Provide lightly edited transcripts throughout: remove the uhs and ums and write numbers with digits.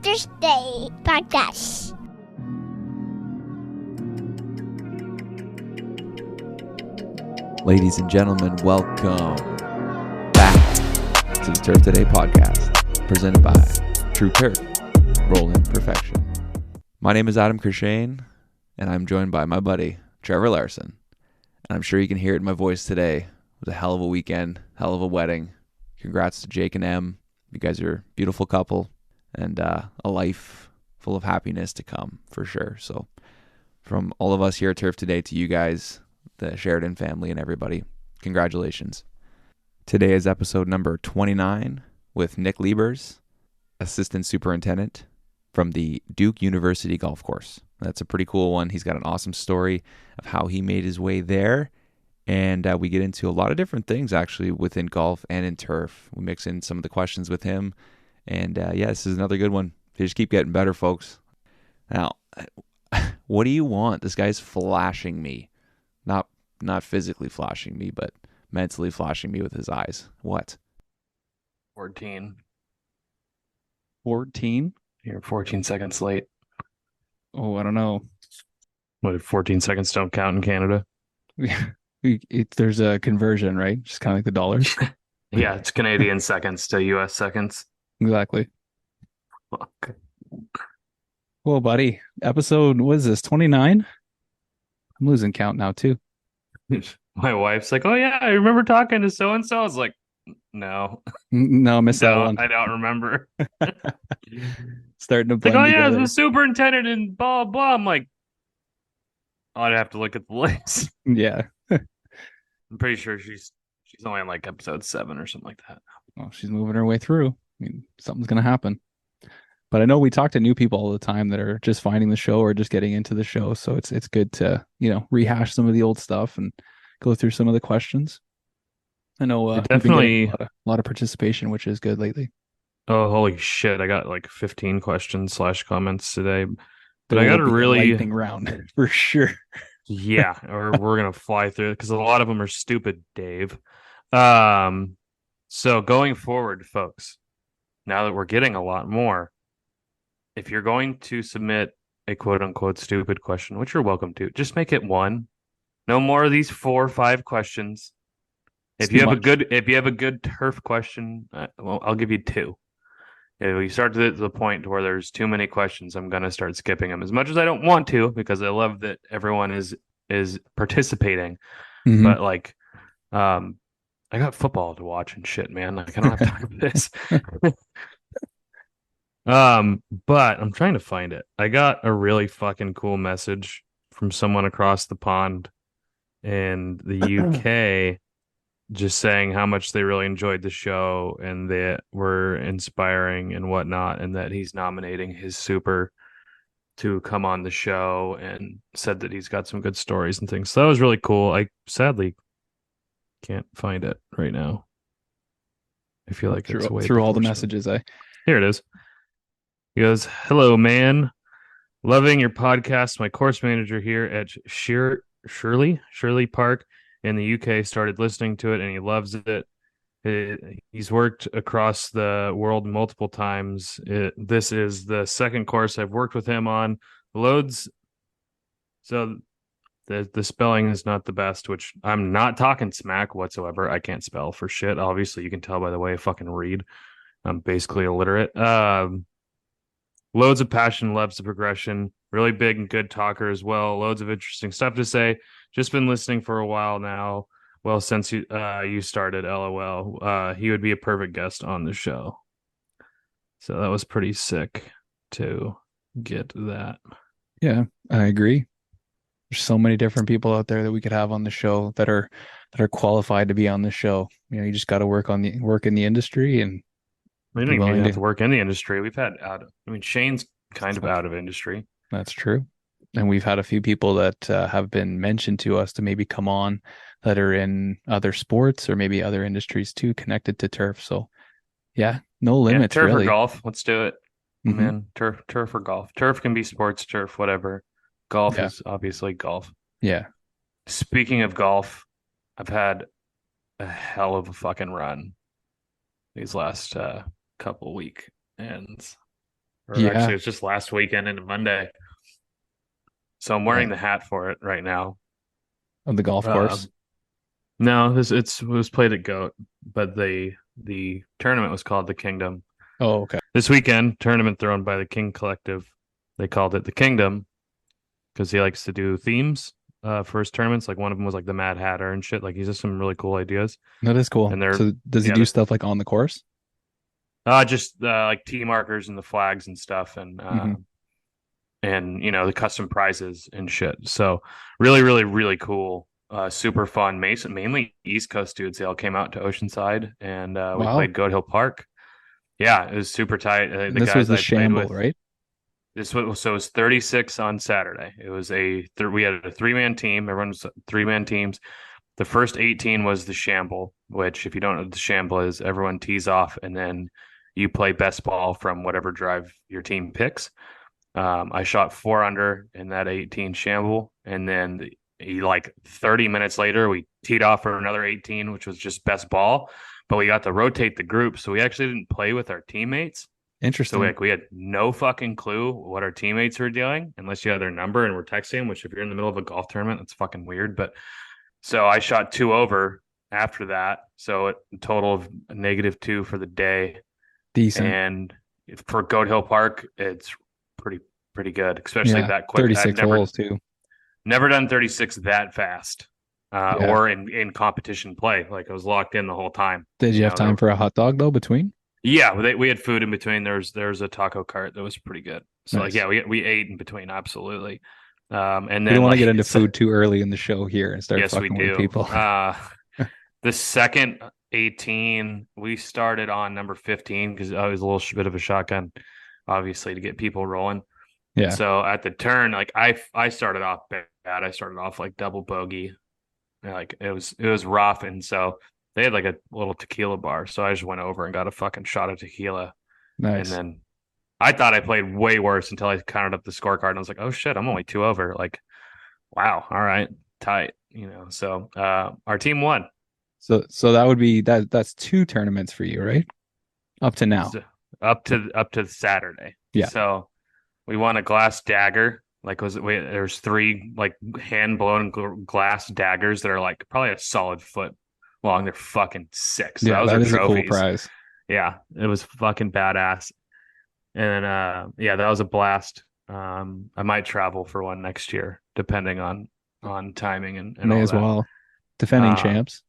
Father's Day podcast. Ladies and gentlemen, welcome back to the Turf Today podcast, presented by Tru-Turf, Rolling Perfection. My name is Adam Krishane, and I'm joined by my buddy, Trevor Larson. And I'm sure you can hear it in my voice today. It was a hell of a weekend, hell of a wedding. Congrats to Jake and Em. You guys are a beautiful couple, and a life full of happiness to come, for sure. So from all of us here at Turf Today to you guys, the Sheridan family and everybody, congratulations. Today is episode number 29 with Nick Lieberz, Assistant Superintendent from the Duke University Golf Course. That's a pretty cool one. He's got an awesome story of how he made his way there. And we get into a lot of different things actually within golf and in turf. We mix in some of the questions with him. And yeah, this is another good one. They just keep getting better, folks. Now, what do you want? This guy's flashing me. Not physically flashing me, but mentally flashing me with his eyes. What? 14. 14? You're 14 seconds late. Oh, I don't know. What, 14 seconds don't count in Canada? There's a conversion, right? Just kind of like the dollars. Yeah, it's Canadian seconds to US seconds. Exactly. Fuck. Well, buddy, episode, what is this, 29? I'm losing count now, too. My wife's like, oh yeah, I remember talking to so-and-so. I was like, no. No, I missed that one. I don't remember. Starting to Like, blend oh yeah, together. the superintendent and blah, blah. I'm like, I'd have to look at the list. Yeah. I'm pretty sure she's only on like episode 7 or something like that. Well, she's moving her way through. I mean, something's going to happen. But I know we talk to new people all the time that are just finding the show or just getting into the show. So it's good to, rehash some of the old stuff and go through some of the questions. I know Definitely a lot of participation, which is good lately. Oh, holy shit. I got like 15 questions / comments today. But There I got will a be a really lightning round for sure. Yeah, or we're gonna fly through it because a lot of them are stupid, Dave. So going forward, folks, now that we're getting a lot more, if you're going to submit a quote unquote stupid question, which you're welcome to, just make it one. No more of these 4 or 5 questions. If you have a good turf question, well, I'll give you 2. If we start to the point where there's too many questions, I'm gonna start skipping them. As much as I don't want to, because I love that everyone is participating. Mm-hmm. But like, I got football to watch and shit, man. Like, I don't have time for this. But I'm trying to find it. I got a really fucking cool message from someone across the pond in the UK. Just saying how much they really enjoyed the show and that were inspiring and whatnot, and that he's nominating his super to come on the show, and said that he's got some good stories and things. So that was really cool. I sadly can't find it right now. I feel like it's way through all the before messages. Here it is. He goes, "Hello, man. Loving your podcast. My course manager here at Shirley Park in the UK started listening to it, and he loves it. He's worked across the world multiple times. This is the second course I've worked with him on. Loads. So the spelling is not the best, which I'm not talking smack whatsoever. I can't spell for shit. Obviously, you can tell by the way I fucking read. I'm basically illiterate. Loads of passion, loves the progression. Really big and good talker as well. Loads of interesting stuff to say. Just been listening for a while now. Well, since you started, LOL. He would be a perfect guest on the show." So that was pretty sick to get that. Yeah, I agree. There's so many different people out there that we could have on the show that are qualified to be on the show. You just got to work in the industry, and we don't even have to work in the industry. We've had Shane's kind of out of industry. That's true. And we've had a few people that have been mentioned to us to maybe come on that are in other sports or maybe other industries too, connected to turf. So yeah, no limits, turf really. Or golf. Let's do it. Mm-hmm. Man, turf or golf. Turf can be sports, turf, whatever. Golf is obviously golf. Yeah. Speaking of golf, I've had a hell of a fucking run these last couple week ends. or Yeah. actually it was just last weekend into Monday. So I'm wearing the hat for it right now. Of the golf course. No, it was played at Goat, but the tournament was called the Kingdom. Oh, okay. This weekend, tournament thrown by the King Collective. They called it the Kingdom because he likes to do themes for his tournaments. Like one of them was like the Mad Hatter and shit. Like he's just some really cool ideas. That is cool. And they're So does he do stuff like on the course? Just like tee markers and the flags and stuff, and and the custom prizes and shit. So really, really, really cool. Super fun. Mainly East Coast dudes. They all came out to Oceanside, and we played Goat Hill Park. Yeah, it was super tight. This was the Shamble, right? It was 36 on Saturday. It was we had a 3-man team. Everyone was 3-man teams. The first 18 was the Shamble, which if you don't know what the Shamble is, everyone tees off and then you play best ball from whatever drive your team picks. I shot 4 under in that 18 Shamble, and then like 30 minutes later we teed off for another 18, which was just best ball. But we got to rotate the group, so we actually didn't play with our teammates. Interesting. So we had no fucking clue what our teammates were doing unless you had their number and we're texting, which if you're in the middle of a golf tournament, it's fucking weird. But so I shot 2 over after that. So a total of -2 for the day. Decent. And for Goat Hill Park, it's pretty good, especially that quick. 36 holes too. Never done 36 that fast. Or in competition play. Like I was locked in the whole time. Did you have time for a hot dog though between? Yeah, we had food in between. There's a taco cart that was pretty good. So nice. we ate in between, absolutely. And then we don't want to get into food too early in the show here and start fucking with people. The second 18, we started on number 15 because I was a little bit of a shotgun, obviously, to get people rolling. Yeah. So at the turn, like I started off bad. I started off like double bogey. Like it was rough, and so they had like a little tequila bar. So I just went over and got a fucking shot of tequila. Nice. And then I thought I played way worse until I counted up the scorecard and I was like, oh shit, I'm only 2 over. Like, wow, all right, tight. So our team won. So that would be that's 2 tournaments for you, right? Up to now. Up to Saturday. Yeah. So we won a glass dagger. Like there's 3 like hand blown glass daggers that are like probably a solid foot long. They're fucking sick. So yeah, that is trophies. A cool prize. Yeah, it was fucking badass. And that was a blast. I might travel for one next year, depending on timing and may all as that. well. Defending champs.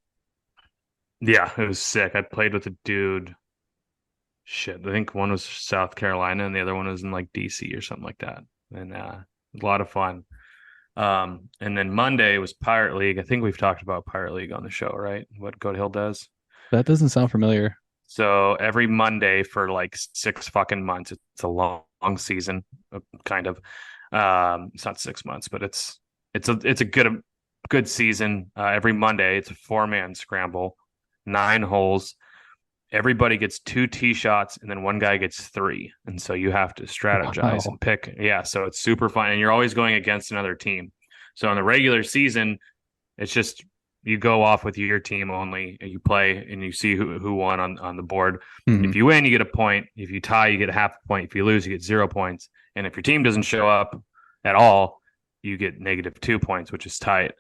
Yeah, it was sick. I played with a dude. Shit, I think one was South Carolina and the other one was in like DC or something like that. And a lot of fun. And then Monday was Pirate League. I think we've talked about Pirate League on the show, right? What Goat Hill does. That doesn't sound familiar. So every Monday for like 6 fucking months, it's a long season, kind of. It's not 6 months, but it's a good season. Every Monday, it's a 4-man scramble, 9 holes. Everybody gets 2 tee shots, and then one guy gets 3. And so you have to strategize and pick. Yeah, so it's super fun. And you're always going against another team. So in the regular season, it's just you go off with your team only, and you play, and you see who won on the board. Mm-hmm. If you win, you get a point. If you tie, you get a half a point. If you lose, you get 0 points. And if your team doesn't show up at all, you get -2 points, which is tight.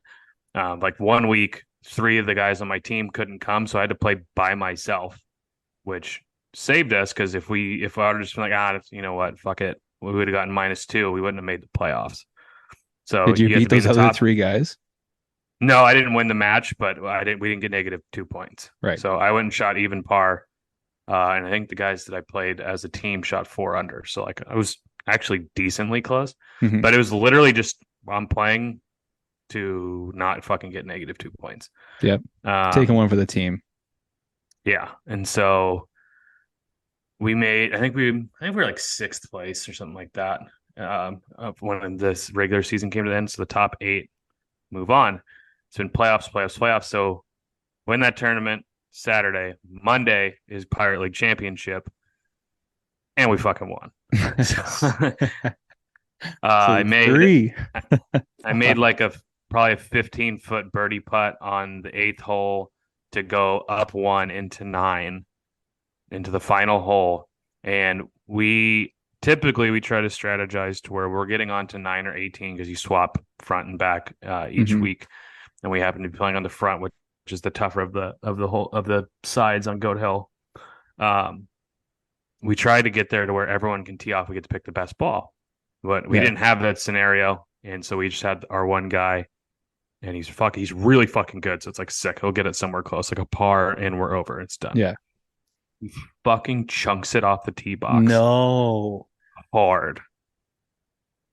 Like 1 week, 3 of the guys on my team couldn't come, so I had to play by myself, which saved us because if I would have just been like, you know what, fuck it, we would have gotten -2. We wouldn't have made the playoffs. So did you beat those other 3 guys? No, I didn't win the match, but we didn't get -2 points. Right. So I went and shot even par, and I think the guys that I played as a team shot 4 under. So like I was actually decently close, mm-hmm. but it was literally just I'm playing to not fucking get -2 points. Yep. Taking one for the team. Yeah, and so we made. I think we were like 6th place or something like that. When this regular season came to the end, so the top 8 move on. It's been playoffs. So win that tournament Saturday. Monday is Pirate League Championship, and we fucking won. I made like probably a 15-foot birdie putt on the 8th hole to go up 1 into 9 into the final hole, and we typically we try to strategize to where we're getting on to 9 or 18 because you swap front and back each week, and we happen to be playing on the front, which is the tougher of the sides on Goat Hill. We try to get there to where everyone can tee off. We get to pick the best ball, but we didn't have that scenario, and so we just had our one guy, and he's really fucking good. So it's like sick. He'll get it somewhere close, like a par, and we're over. It's done. Yeah. He fucking chunks it off the tee box. No. Hard.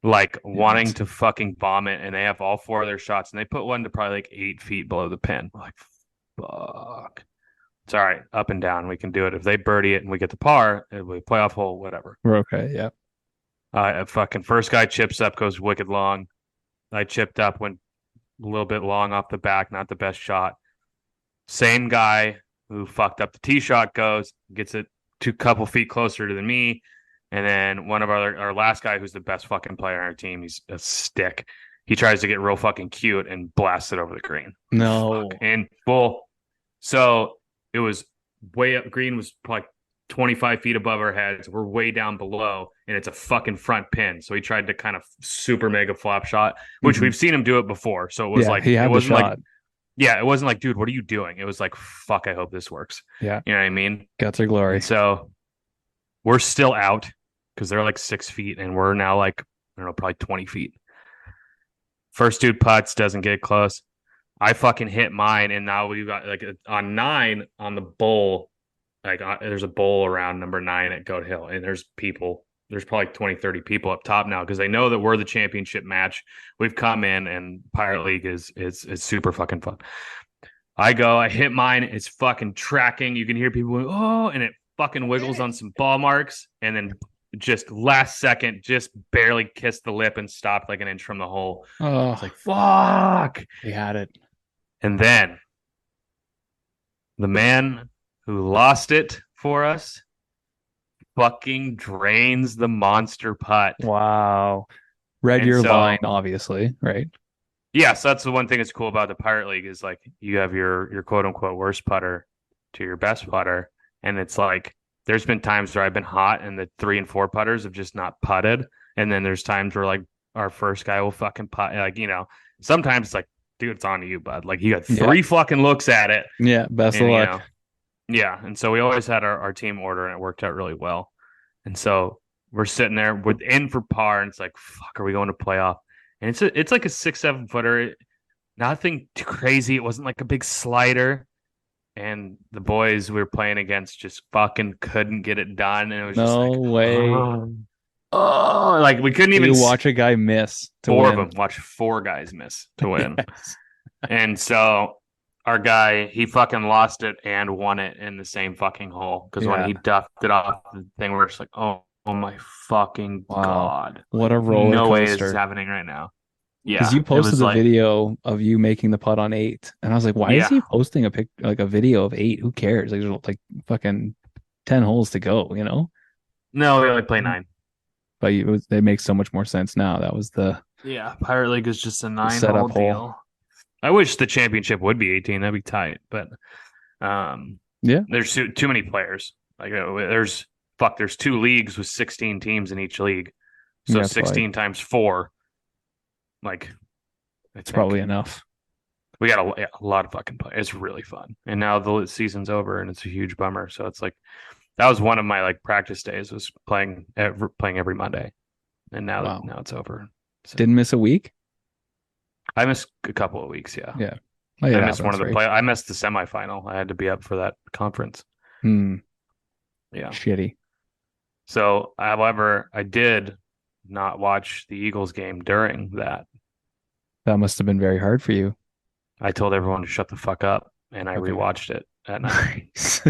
Like wanting to fucking bomb it, and they have all 4 of their shots, and they put one to probably like 8 feet below the pin. We're like, fuck. It's all right, up and down. We can do it. If they birdie it and we get the par, we playoff hole, whatever. We're okay. Yeah. Fucking first guy chips up, goes wicked long. I chipped up, went a little bit long off the back, not the best shot. Same guy who fucked up the tee shot gets it a couple feet closer than me. And then one of our last guy, who's the best fucking player on our team, he's a stick. He tries to get real fucking cute and blasts it over the green. No. And full. So it was way up. Green was probably 25 feet above our heads. We're way down below, and it's a fucking front pin. So he tried to kind of super mega flop shot, which we've seen him do it before. So it was it wasn't like, it wasn't like, dude, what are you doing? It was like, fuck, I hope this works. Yeah. You know what I mean? Guts or glory. And so we're still out because they're like 6 feet, and we're now like, I don't know, probably 20 feet. First dude putts, doesn't get close. I fucking hit mine, and now we've got like on 9 on the bowl. Like there's a bowl around number 9 at Goat Hill, and there's probably 20, 30 people up top now because they know that we're the championship match. We've come in, and Pirate League is super fucking fun. I hit mine. It's fucking tracking. You can hear people going, oh, and it fucking wiggles on some ball marks, and then just last second, just barely kissed the lip and stopped like an inch from the hole. Oh, it's like, fuck. We had it. And then the man who lost it for us fucking drains the monster putt. Wow. Read your line, obviously, right? Yes, that's the one thing that's cool about the Pirate League is like you have your quote unquote worst putter to your best putter. And it's like there's been times where I've been hot and the 3 and 4 putters have just not putted. And then there's times where like our first guy will fucking putt. Like, you know, sometimes it's like, dude, it's on to you, bud. Like you got 3 fucking looks at it. Yeah, best of luck. You know, yeah, and so we always had our team order, and it worked out really well. And so we're sitting there, we're in for par, and it's like, fuck, are we going to playoff? And it's like a 6-7 footer, nothing too crazy. It wasn't like a big slider. And the boys we were playing against just fucking couldn't get it done, and it was just like, no way. Oh, like we couldn't even watch a guy miss to four win. of them. Watch 4 guys miss to win. Yes. And so our guy, he fucking lost it and won it in the same fucking hole. Because when he duffed it off the thing, we're just like, oh my fucking God. What a roller coaster. No way this is happening right now. Yeah. Because you posted the video of you making the putt on 8. And I was like, why is he posting a video of 8? Who cares? Like, there's like fucking 10 holes to go, you know? No, we only play 9. But it makes so much more sense now. That was the Pirate League is just a 9-hole deal. I wish the championship would be 18. That'd be tight. But there's too many players. Like there's 2 leagues with 16 teams in each league. So 16 times 4. Like it's probably enough. We got a lot of fucking play. It's really fun. And now the season's over, and it's a huge bummer. So it's like that was one of my like practice days was playing every Monday, and now it's over. So. Didn't miss a week. I missed a couple of weeks. Yeah. I missed one of the play. I missed the semifinal. I had to be up for that conference. Yeah. Shitty. So, however, I did not watch the Eagles game during that. That must have been very hard for you. I told everyone to shut the fuck up, and I rewatched it at night. Nice.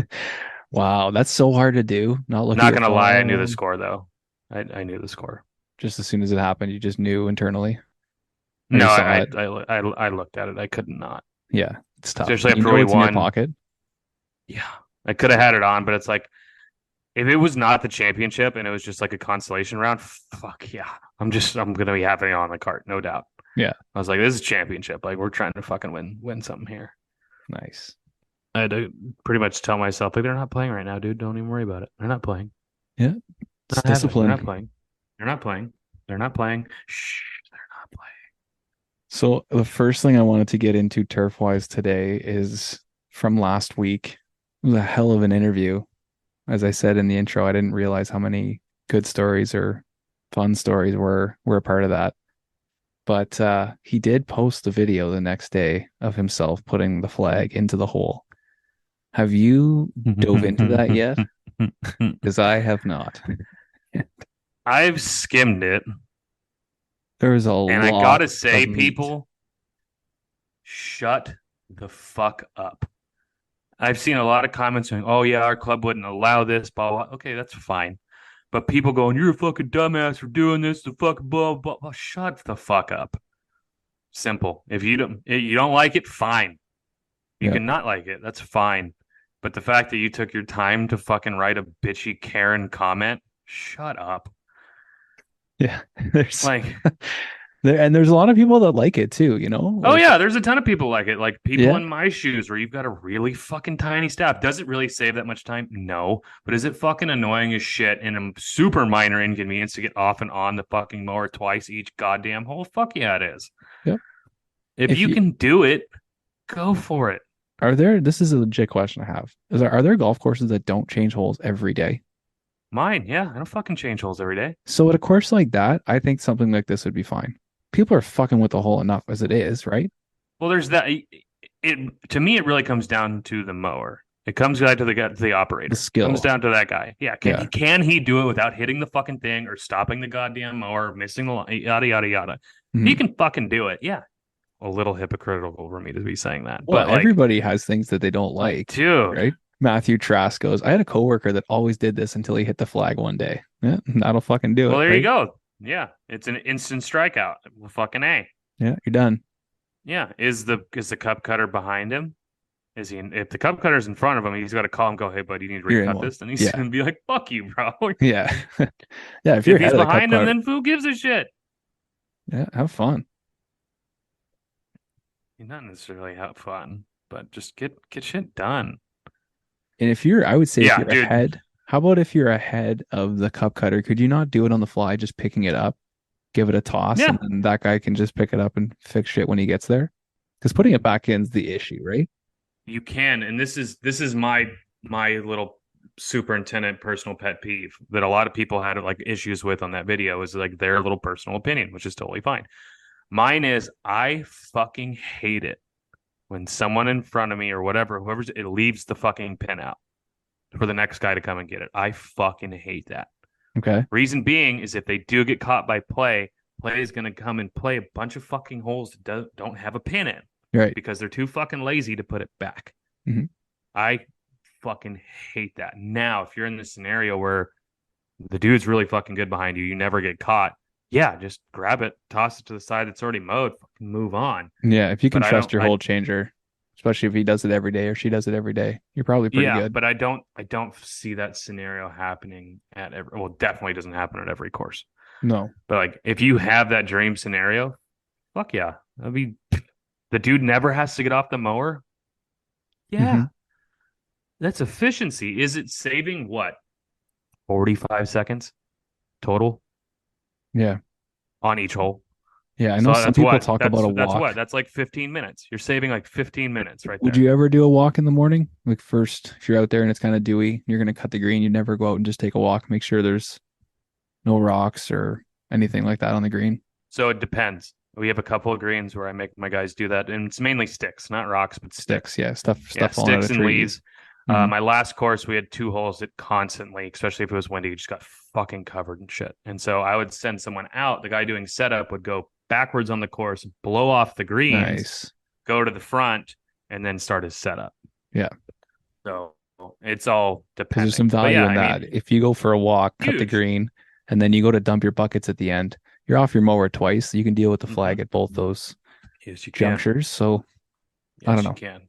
Wow, that's so hard to do. Not gonna lie, I knew the score though. I knew the score. Just as soon as it happened, you just knew internally. No, I looked at it. I could not. Yeah, it's tough. Especially after we won. In your pocket. Yeah, I could have had it on, but it's like if it was not the championship and it was just like a consolation round, fuck yeah, I'm gonna be having it on the cart, no doubt. Yeah, I was like, this is championship. Like we're trying to fucking win something here. Nice. I had to pretty much tell myself like they're not playing right now, dude. Don't even worry about it. They're not playing. Yeah. It's They're discipline. not playing. They're not playing. They're not playing. Shh, they're not playing. So the first thing I wanted to get into turf-wise today is from last week. It was a hell of an interview. As I said in the intro, I didn't realize how many good stories or fun stories were a part of that. But he did post the video the next day of himself putting the flag into the hole. Have you dove into that yet? Because I have not. I've skimmed it. There's a lot. And I gotta say, of meat. people, shut the fuck up. I've seen a lot of comments saying, "Oh yeah, our club wouldn't allow this." Blah blah. Okay, that's fine. But people going, "You're a fucking dumbass for doing this." The fucking blah blah blah. Shut the fuck up. Simple. If you don't like it, fine. You Yeah. can not like it. That's fine. But the fact that you took your time to fucking write a bitchy Karen comment, shut up. Yeah, there's Like, there's a lot of people that like it too, you know? oh Like, yeah, there's a ton of people like it. Like people Yeah. in my shoes where you've got a really fucking tiny staff. Does it really save that much time? No. But is it fucking annoying as shit and a super minor inconvenience to get off and on the fucking mower twice each goddamn hole? Fuck yeah, it is. Yep. If you can do it, go for it. This is a legit question I have. Are there golf courses that don't change holes every day? Mine, yeah. I don't fucking change holes every day. So at a course like that, I think something like this would be fine. People are fucking with the hole enough as it is, right? Well, there's that. To me, it really comes down to the mower. It comes down to the operator. The skill. It comes down to that guy. Yeah. Can he do it without hitting the fucking thing or stopping the goddamn mower, missing the line, yada yada yada? Mhm. He can fucking do it. Yeah. A little hypocritical for me to be saying that. Well, but everybody has things that they don't like, dude. right? Matthew Trask goes, I had a coworker that always did this until he hit the flag one day. Yeah, that'll fucking do it. Well, there right? you go. Yeah. It's an instant strikeout. Well, fucking A. Yeah, you're done. Yeah. Is the cup cutter behind him? Is he if the cup cutter's in front of him, he's got to call him, go, hey, bud, you need to recut this. And he's going to be like, fuck you, bro. Yeah. Yeah. If you're he's behind him, then who gives a shit? Yeah. Have fun. Not necessarily have fun, but just get shit done. And if you're ahead, how about if you're ahead of the cup cutter, could you not do it on the fly, just picking it up, give it a toss, and then that guy can just pick it up and fix shit when he gets there? Because putting it back in is the issue, right? You can, and this is my little superintendent personal pet peeve that a lot of people had like issues with on that video is like their little personal opinion, which is totally fine. Mine is I fucking hate it when someone in front of me or whatever, it leaves the fucking pin out for the next guy to come and get it. I fucking hate that. Okay. Reason being is if they do get caught by play is going to come and play a bunch of fucking holes that don't have a pin in. Right. Because they're too fucking lazy to put it back. Mm-hmm. I fucking hate that. Now, if you're in this scenario where the dude's really fucking good behind you, you never get caught. Yeah, just grab it, toss it to the side that's already mowed, fucking move on. Yeah, if you can trust your hole changer, especially if he does it every day or she does it every day, you're probably pretty good. Yeah, but I don't see that scenario happening at every. Well, definitely doesn't happen at every course. No, but like if you have that dream scenario, fuck yeah, that'd be. The dude never has to get off the mower. Yeah, that's efficiency. Is it saving what? 45 seconds total. Yeah. On each hole. Yeah, I know some people talk about a walk. That's what? That's like 15 minutes. You're saving like 15 minutes right there. Would you ever do a walk in the morning? Like first, if you're out there and it's kind of dewy, you're going to cut the green. You'd never go out and just take a walk. Make sure there's no rocks or anything like that on the green. So it depends. We have a couple of greens where I make my guys do that. And it's mainly sticks, not rocks, but sticks. Yeah, stuff sticks and leaves. My last course, we had 2 holes that constantly, especially if it was windy, just got fucking covered in shit. And so I would send someone out. The guy doing setup would go backwards on the course, blow off the greens, go to the front, and then start his setup. Yeah. So it's all depending. There's some value in that. If you go for a walk, cut the green, and then you go to dump your buckets at the end, you're off your mower twice. So you can deal with the flag at both those junctures. So I don't know. You can.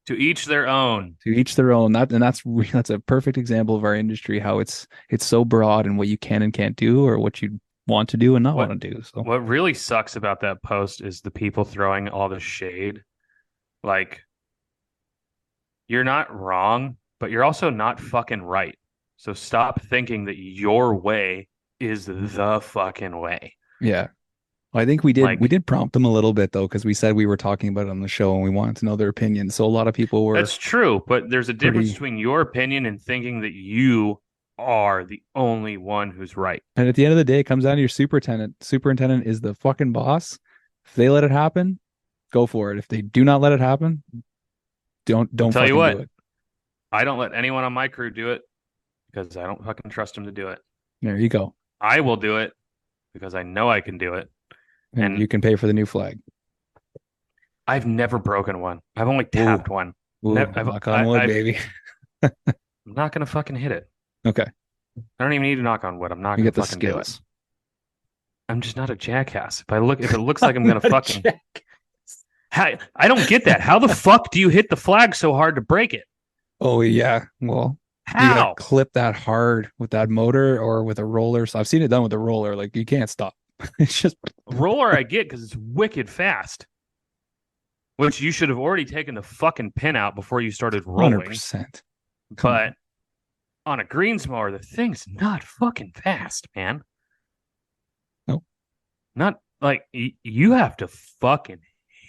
To each their own. To each their own. That's a perfect example of our industry, how it's so broad and what you can and can't do, or what you want to do and not want to do. So what really sucks about that post is the people throwing all the shade. Like, you're not wrong, but you're also not fucking right. So stop thinking that your way is the fucking way. Yeah. I think we Like, did prompt them a little bit though, because we said we were talking about it on the show and we wanted to know their opinion. So a lot of people were that's true, but there's a difference pretty, between your opinion and thinking that you are the only one who's right. and at the end of the day, it comes down to your superintendent. Superintendent is the fucking boss. If they let it happen, go for it. If they do not let it happen, don't Tell fucking you what, do it. I don't let anyone on my crew do it because I don't fucking trust them to do it. There you go. I will do it because I know I can do it. And you can pay for the new flag. I've never broken one. I've only tapped one. Ooh, knock on wood, baby. I'm not gonna fucking hit it. Okay. I don't even need to knock on wood. I'm not You gonna get the fucking do it. skills. I'm just not a jackass. If it looks like I'm gonna fucking, I don't get that. How the fuck do you hit the flag so hard to break it? Oh yeah. Well, you How? gotta clip that hard with that motor or with a roller. So I've seen it done with a roller. Like you can't stop. It's just Roller I get because it's wicked fast. Which you should have already taken the fucking pin out before you started rolling. 100%. But on a greens mower, the thing's not fucking fast, man. Nope. Not like you have to fucking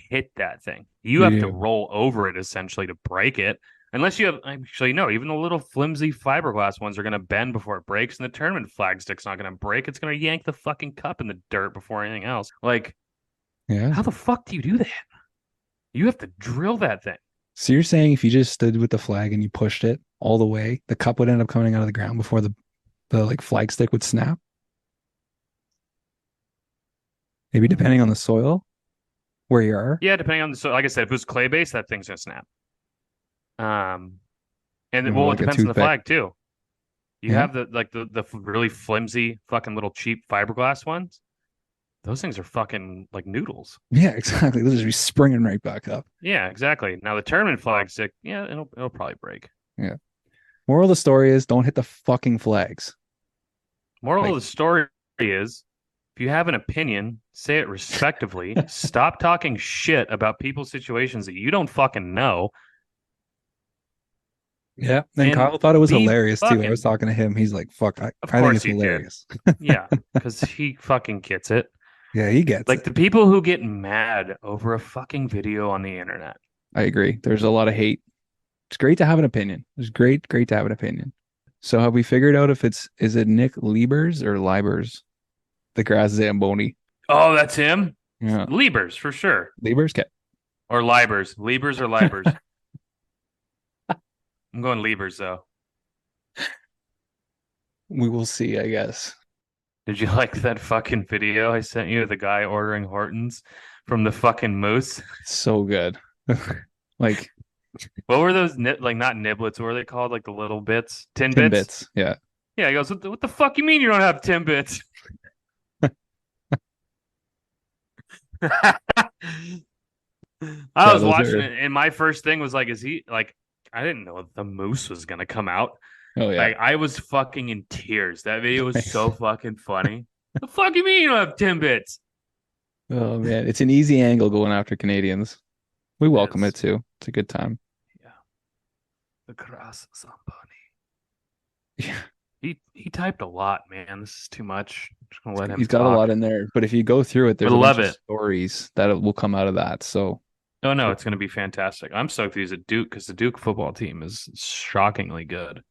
hit that thing. You have to roll over it essentially to break it. Unless you have, actually, no, even the little flimsy fiberglass ones are going to bend before it breaks, and the tournament flag stick's not going to break. It's going to yank the fucking cup in the dirt before anything else. Like, yeah. How the fuck do you do that? You have to drill that thing. So you're saying if you just stood with the flag and you pushed it all the way, the cup would end up coming out of the ground before the like flag stick would snap? Maybe depending on the soil where you are. Yeah, depending on the soil. Like I said, if it was clay based, that thing's going to snap. And well, like it a depends on the toothpick. flag too. You Yeah. have the really flimsy fucking little cheap fiberglass ones. Those things are fucking like noodles. Yeah, exactly. They'll just be springing right back up. Yeah, exactly. Now the tournament flag stick, yeah, it'll probably break. Yeah. Moral of the story is don't hit the fucking flags. Moral of the story is if you have an opinion, say it respectively. Stop talking shit about people's situations that you don't fucking know. Yeah. And Kyle thought it was hilarious too. I was talking to him. He's like, fuck, I think it's hilarious. Yeah, because he fucking gets it. Yeah, he gets like it. The people who get mad over a fucking video on the internet. I agree. There's a lot of hate. It's great to have an opinion. It's great to have an opinion. So have we figured out if is it Nick Lieberz or Lieberz? The grass Zamboni. Oh, that's him? Yeah. Lieberz, for sure. Lieberz? Okay. Or Lieberz. Lieberz or Lieberz. I'm going Lieberz, though. We will see, I guess. Did you like that fucking video I sent you of the guy ordering Hortons from the fucking Moose? So good. Like, what were those? Like, not niblets. What were they called? Like the little bits? Timbits. Yeah. Yeah. He goes, what the fuck you mean you don't have Timbits? I was watching it, and my first thing was like, is he like? I didn't know the Moose was gonna come out. Oh yeah. Like, I was fucking in tears. That video was so fucking funny. The fuck you mean you don't have Timbits? Oh man, it's an easy angle going after Canadians. We welcome it too. It's a good time. Yeah. The grass Zamboni. Yeah. He typed a lot, man. This is too much. I'm just gonna let him. He's got a lot in there, but if you go through it, there's a bunch of stories that will come out of that. So. Oh no, it's going to be fantastic. I'm stoked he's at Duke because the Duke football team is shockingly good.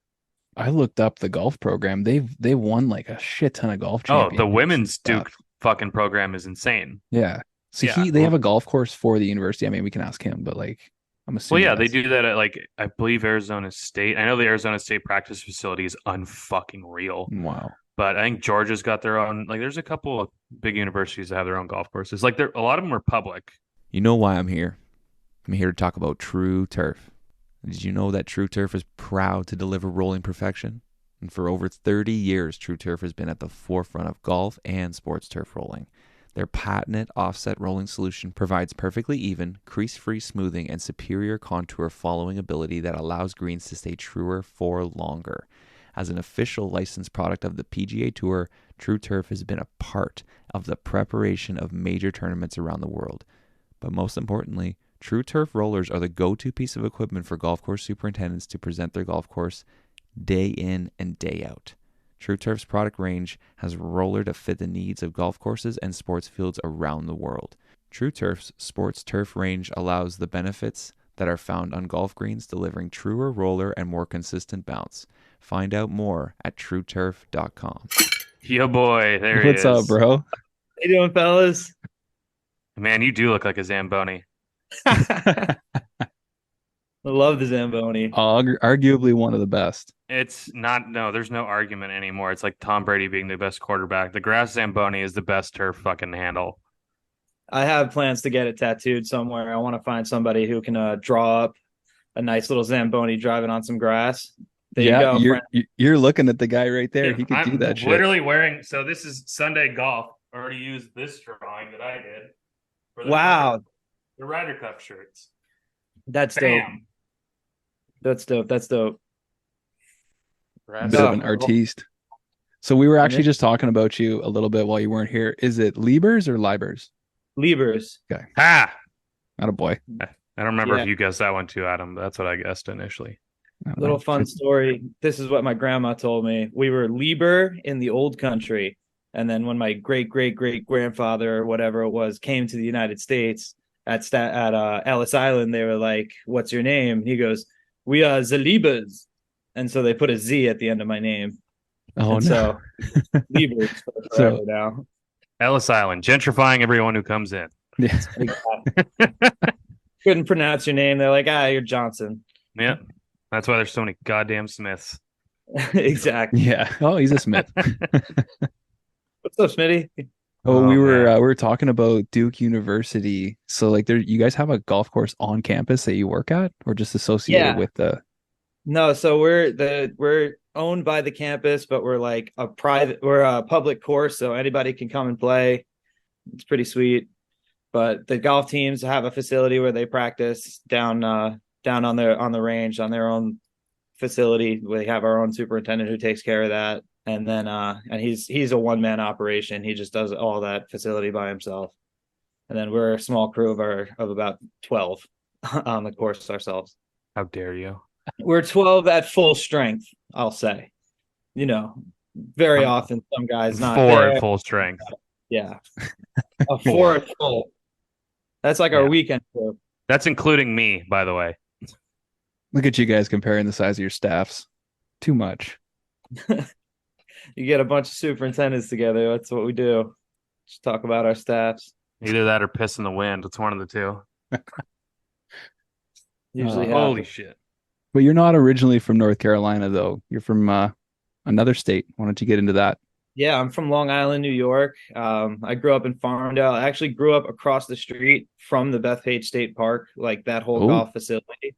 I looked up the golf program. They won like a shit ton of golf championships. Oh, the women's Duke fucking program is insane. Yeah. So they have a golf course for the university. I mean, we can ask him, but like I'm assuming. Well, yeah, they do that at like I believe Arizona State. I know the Arizona State practice facility is unfucking real. Wow. But I think Georgia's got their own. Like, there's a couple of big universities that have their own golf courses. Like, a lot of them are public. You know why I'm here? I'm here to talk about Tru-Turf. Did you know that Tru-Turf is proud to deliver rolling perfection? And for over 30 years, Tru-Turf has been at the forefront of golf and sports turf rolling. Their patented offset rolling solution provides perfectly even, crease-free smoothing and superior contour following ability that allows greens to stay truer for longer. As an official licensed product of the PGA Tour, Tru-Turf has been a part of the preparation of major tournaments around the world. But most importantly, Tru-Turf rollers are the go-to piece of equipment for golf course superintendents to present their golf course day in and day out. Tru-Turf's product range has a roller to fit the needs of golf courses and sports fields around the world. Tru-Turf's sports turf range allows the benefits that are found on golf greens, delivering truer roller and more consistent bounce. Find out more at Tru-Turf.com. Yo, boy, there he What's is. up, bro? How you doing, fellas? Man, you do look like a Zamboni. I love the Zamboni. Arguably one of the best. It's not, no, there's no argument anymore. It's like Tom Brady being the best quarterback. The grass Zamboni is the best turf fucking handle. I have plans to get it tattooed somewhere. I want to find somebody who can draw up a nice little Zamboni driving on some grass. There you go. You're looking at the guy right there. Yeah, He could do that shit. Literally wearing, so this is Sunday golf. I already used this drawing that I did. For Wow. The Ryder Cup shirts. That's Bam. dope. That's dope. A bit of an artiste. So we were actually just talking about you a little bit while you weren't here. Is it Lieberz or Lieberz? Lieberz. Okay. Ha! Attaboy. I don't remember Yeah. if you guessed that one too, Adam, but that's what I guessed initially. Little fun story. This is what my grandma told me. We were Lieber in the old country. And then when my great-great-great-grandfather or whatever it was came to the United States at Ellis Island, they were like, "What's your name?" He goes, "We are the Liebers." And so they put a Z at the end of my name. Oh, And no. so Liebers forever now. Ellis Island, gentrifying everyone who comes in. Yeah. Couldn't pronounce your name. They're like, "You're Johnson." Yeah. That's why there's so many goddamn Smiths. Exactly. Yeah. Oh, he's a Smith. What's up, Smitty? Oh, we man. were talking about Duke University. So like you guys have a golf course on campus that you work at or just associated with the No, so we're owned by the campus, but we're like we're a public course, so anybody can come and play. It's pretty sweet. But the golf teams have a facility where they practice down on the range on their own facility. We have our own superintendent who takes care of that. And then and he's a one-man operation. He just does all that facility by himself. And then we're a small crew of about 12 on the course ourselves. How dare you? We're 12 at full strength, I'll say. You know, very often some guys not 4 there. at full strength. Yeah. A 4 at full. That's like our Yeah. weekend crew. That's including me, by the way. Look at you guys comparing the size of your staffs. Too much. You get a bunch of superintendents together. That's what we do. Just talk about our staffs. Either that or piss in the wind. It's one of the two. Usually Holy happens. shit. But you're not originally from North Carolina though. You're from another state. Why don't you get into that? Yeah, I'm from Long Island, New York. I grew up in Farmingdale. I actually grew up across the street from the Beth Page State Park, like that whole Ooh. golf facility.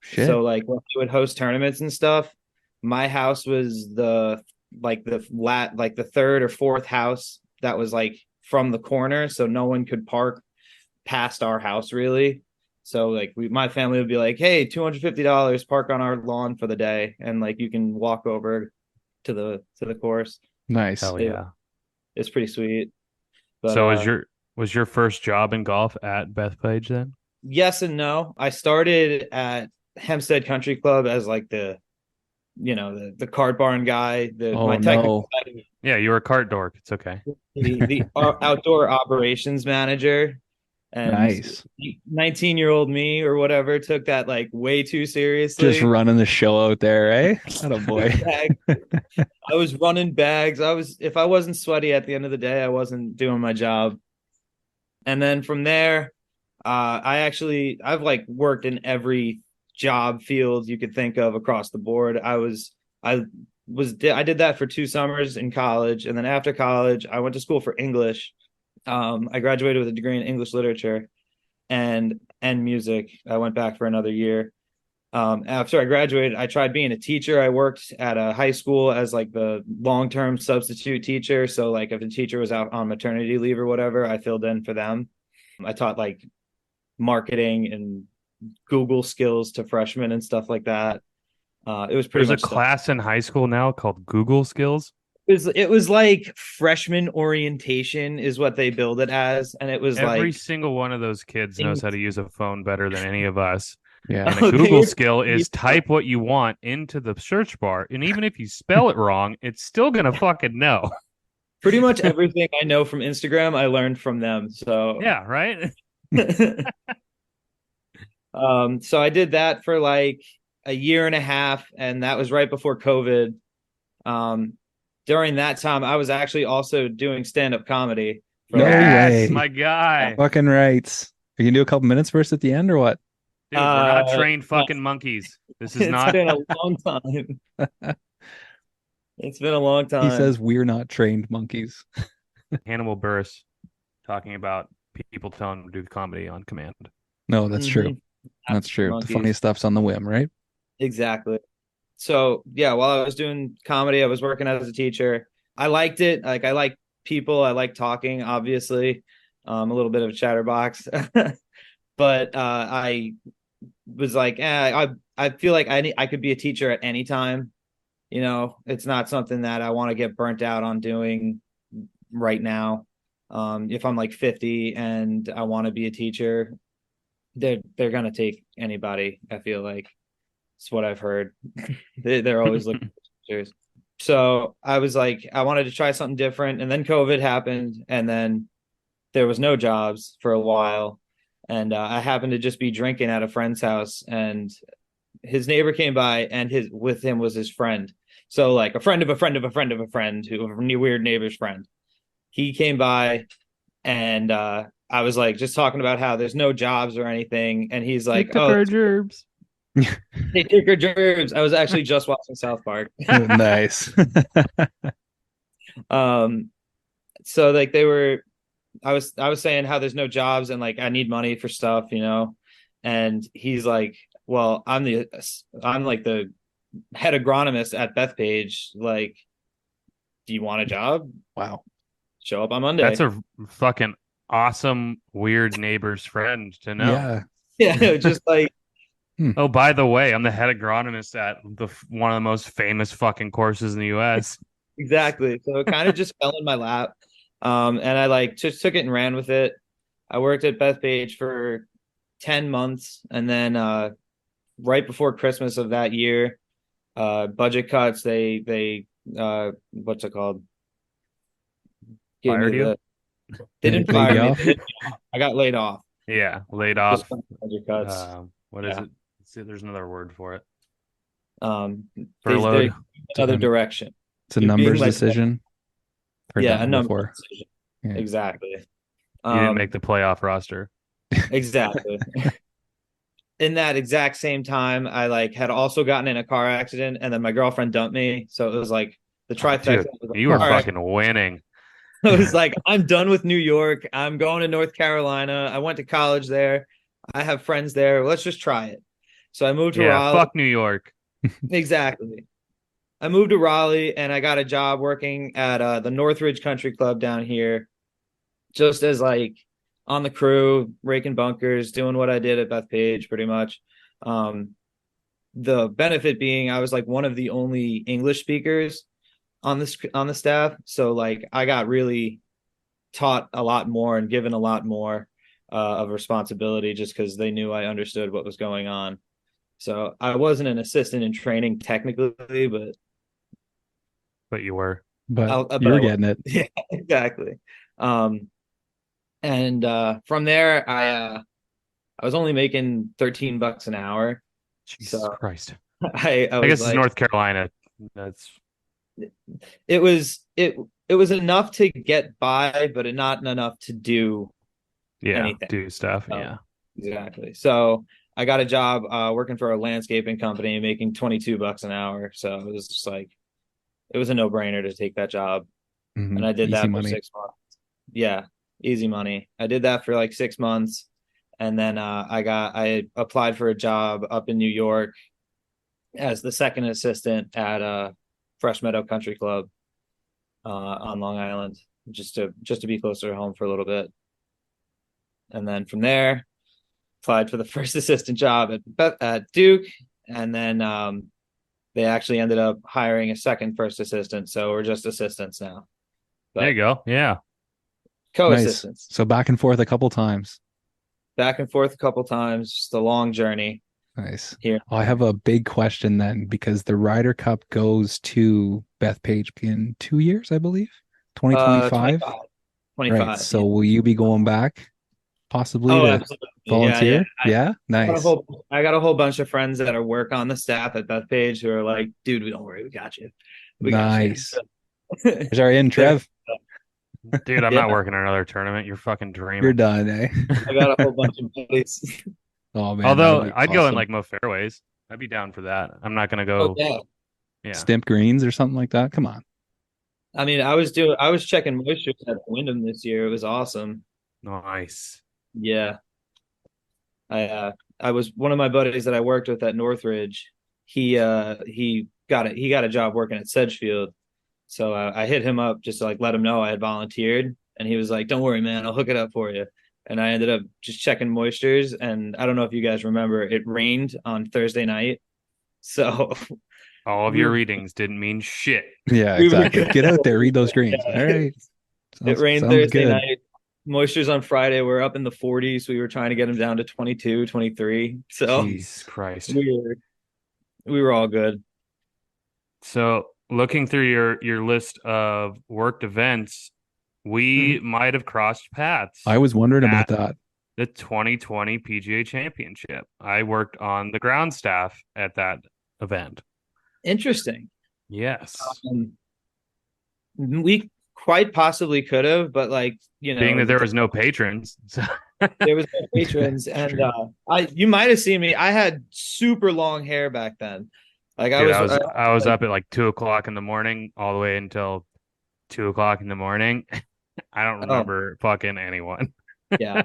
Shit. So like when we would host tournaments and stuff, my house was the third or fourth house that was like from the corner, so no one could park past our house really. So like my family would be like, "Hey, $250, park on our lawn for the day," and like you can walk over to the course. Nice. Hell yeah. It's pretty sweet. But, So was your first job in golf at Beth Page then? yes and no. I started at Hempstead Country Club as like the cart barn guy. Oh, My technical no. Yeah, you were a cart dork. It's okay. the outdoor operations manager. And Nice. 19-year-old me or whatever took that like way too seriously. Just running the show out there, eh? Attaboy. I was running bags. If I wasn't sweaty at the end of the day, I wasn't doing my job. And then from there, I've like worked in every job field you could think of across the board. I did that for 2 summers in college, and then after college, I went to school for English. I graduated with a degree in English literature and music. I went back for another year. After I graduated, I tried being a teacher. I worked at a high school as like the long-term substitute teacher. So like if a teacher was out on maternity leave or whatever, I filled in for them. I taught like marketing and Google skills to freshmen and stuff like that. It was pretty There's much a class in high school now called Google Skills. It was like freshman orientation is what they billed it as, and it was Every like single one of those kids knows how to use a phone better than any of us. Yeah. And a Google skill is type what you want into the search bar, and even if you spell it wrong, it's still gonna fucking know. Pretty much everything I know from Instagram, I learned from them. So Yeah, right. so I did that for like a year and a half, and that was right before COVID. During that time, I was actually also doing stand-up comedy. No Yes, way. my guy. Fucking rights. Are you gonna do a couple minutes first at the end or what? Dude, we're not trained fucking monkeys. This is It's not. been a long time. It's been a long time. He says we're not trained monkeys. Hannibal Buress talking about people telling him to do comedy on command. No, that's true. That's true. Monkeys. The funny stuff's on the whim, right? Exactly. So yeah, while I was doing comedy, I was working as a teacher. I liked it. Like I like people. I like talking, obviously. A little bit of a chatterbox. But I was like, I feel like I could be a teacher at any time. You know, it's not something that I want to get burnt out on doing right now. If I'm like 50 and I want to be a teacher, they're gonna take anybody. I feel like it's what I've heard. They're always looking for teachers. So I was like, I wanted to try something different, and then COVID happened, and then there was no jobs for a while, and I happened to just be drinking at a friend's house, and his neighbor came by, and with him was his friend. So like a friend of a friend of a friend of a friend, who a weird neighbor's friend. He came by, and I was like just talking about how there's no jobs or anything, and he's like, "Oh, gerbs." They took our gerbs. I was actually just watching South Park. Nice. So like I was saying how there's no jobs and like I need money for stuff, you know, and he's like, well, I'm like the head agronomist at Beth Page. Like, do you want a job? Wow. Show up on Monday. That's a fucking awesome, weird neighbor's friend to know. Yeah, just like. Oh, by the way, I'm the head agronomist at one of the most famous fucking courses in the U.S. Exactly. So it kind of just fell in my lap. And I like just took it and ran with it. I worked at Beth Page for 10 months. And then right before Christmas of that year, budget cuts, they what's it called? Fired you? They didn't fire me. I got laid off. Yeah, laid off. Budget cuts. What is it? See, there's another word for it. Furloughed. Another direction. It's a numbers decision. Yeah, a numbers decision. Yeah. Exactly. You didn't make the playoff roster. Exactly. In that exact same time, I like had also gotten in a car accident, and then my girlfriend dumped me. So it was like the trifecta. Dude, you were fucking winning. I was like, I'm done with New York. I'm going to North Carolina. I went to college there. I have friends there. Let's just try it. So I moved to Raleigh. Fuck New York. Exactly. I moved to Raleigh, and I got a job working at the Northridge Country Club down here, just as like on the crew, raking bunkers, doing what I did at Beth Page, pretty much. The benefit being I was like one of the only English speakers on the staff, so like I got really taught a lot more and given a lot more of responsibility just because they knew I understood what was going on. So I wasn't an assistant in training technically, but you were. But you were getting it. Yeah, exactly. And from there, I was only making $13 an hour. Jesus Christ! I guess it's North Carolina. It was enough to get by, but not enough to do anything. Do stuff. Yeah, exactly. So I got a job working for a landscaping company, making $22 an hour. So it was just like, it was a no-brainer to take that job. Mm-hmm. And I did easy that money. for 6 months. Yeah, easy money. I did that for like 6 months. And then I applied for a job up in New York as the second assistant at Fresh Meadow Country Club on Long Island, just to be closer to home for a little bit. And then from there, applied for the first assistant job at Duke, and then they actually ended up hiring a second first assistant, so we're just assistants now. But there you go. Yeah, co-assistants. Nice. So back and forth a couple times. Back and forth a couple times. Just a long journey. Nice. here. I have a big question then, because the Ryder Cup goes to Beth Page in 2 years, I believe. 2025. 25. Right. So will you be going back possibly Oh, to absolutely. volunteer? Yeah. I got Nice. I got a whole bunch of friends that are work on the staff at Beth Page who are like, dude, we don't worry, we got you. We got you. Nice. There's our in, They're- Trev. Dude, I'm Yeah. not working another tournament. You're fucking You're dreaming. done, eh? I got a whole bunch of buddies. Oh man. Although that'd be I'd go in awesome. like Mo Fairways. I'd be down for that. I'm not gonna Oh go. yeah. Yeah. Stimp greens or something like that. Come on. I mean, I was checking moisture at Wyndham this year. It was awesome. Nice. Yeah. I was one of my buddies that I worked with at Northridge. He got a job working at Sedgefield. So I hit him up just to like let him know I had volunteered, and he was like, "Don't worry, man, I'll hook it up for you." And I ended up just checking moistures, and I don't know if you guys remember, it rained on Thursday night. So All of your readings didn't mean shit. Yeah, We were- exactly. Get out there, read those greens. All right. it rained sounds Thursday good. night. Moistures on Friday were up in the 40s. We were trying to get them down to 22, 23. So Jesus Christ. we were all good. So looking through your list of worked events, we might have crossed paths. I was wondering about that. The 2020 PGA Championship. I worked on the ground staff at that event. Interesting. Yes. We quite possibly could have, but like, Being that there was no patrons. there was no patrons, and you might have seen me. I had super long hair back then. Like Dude, I was up at like 2:00 in the morning all the way until 2:00 in the morning. I don't remember fucking anyone. Yeah.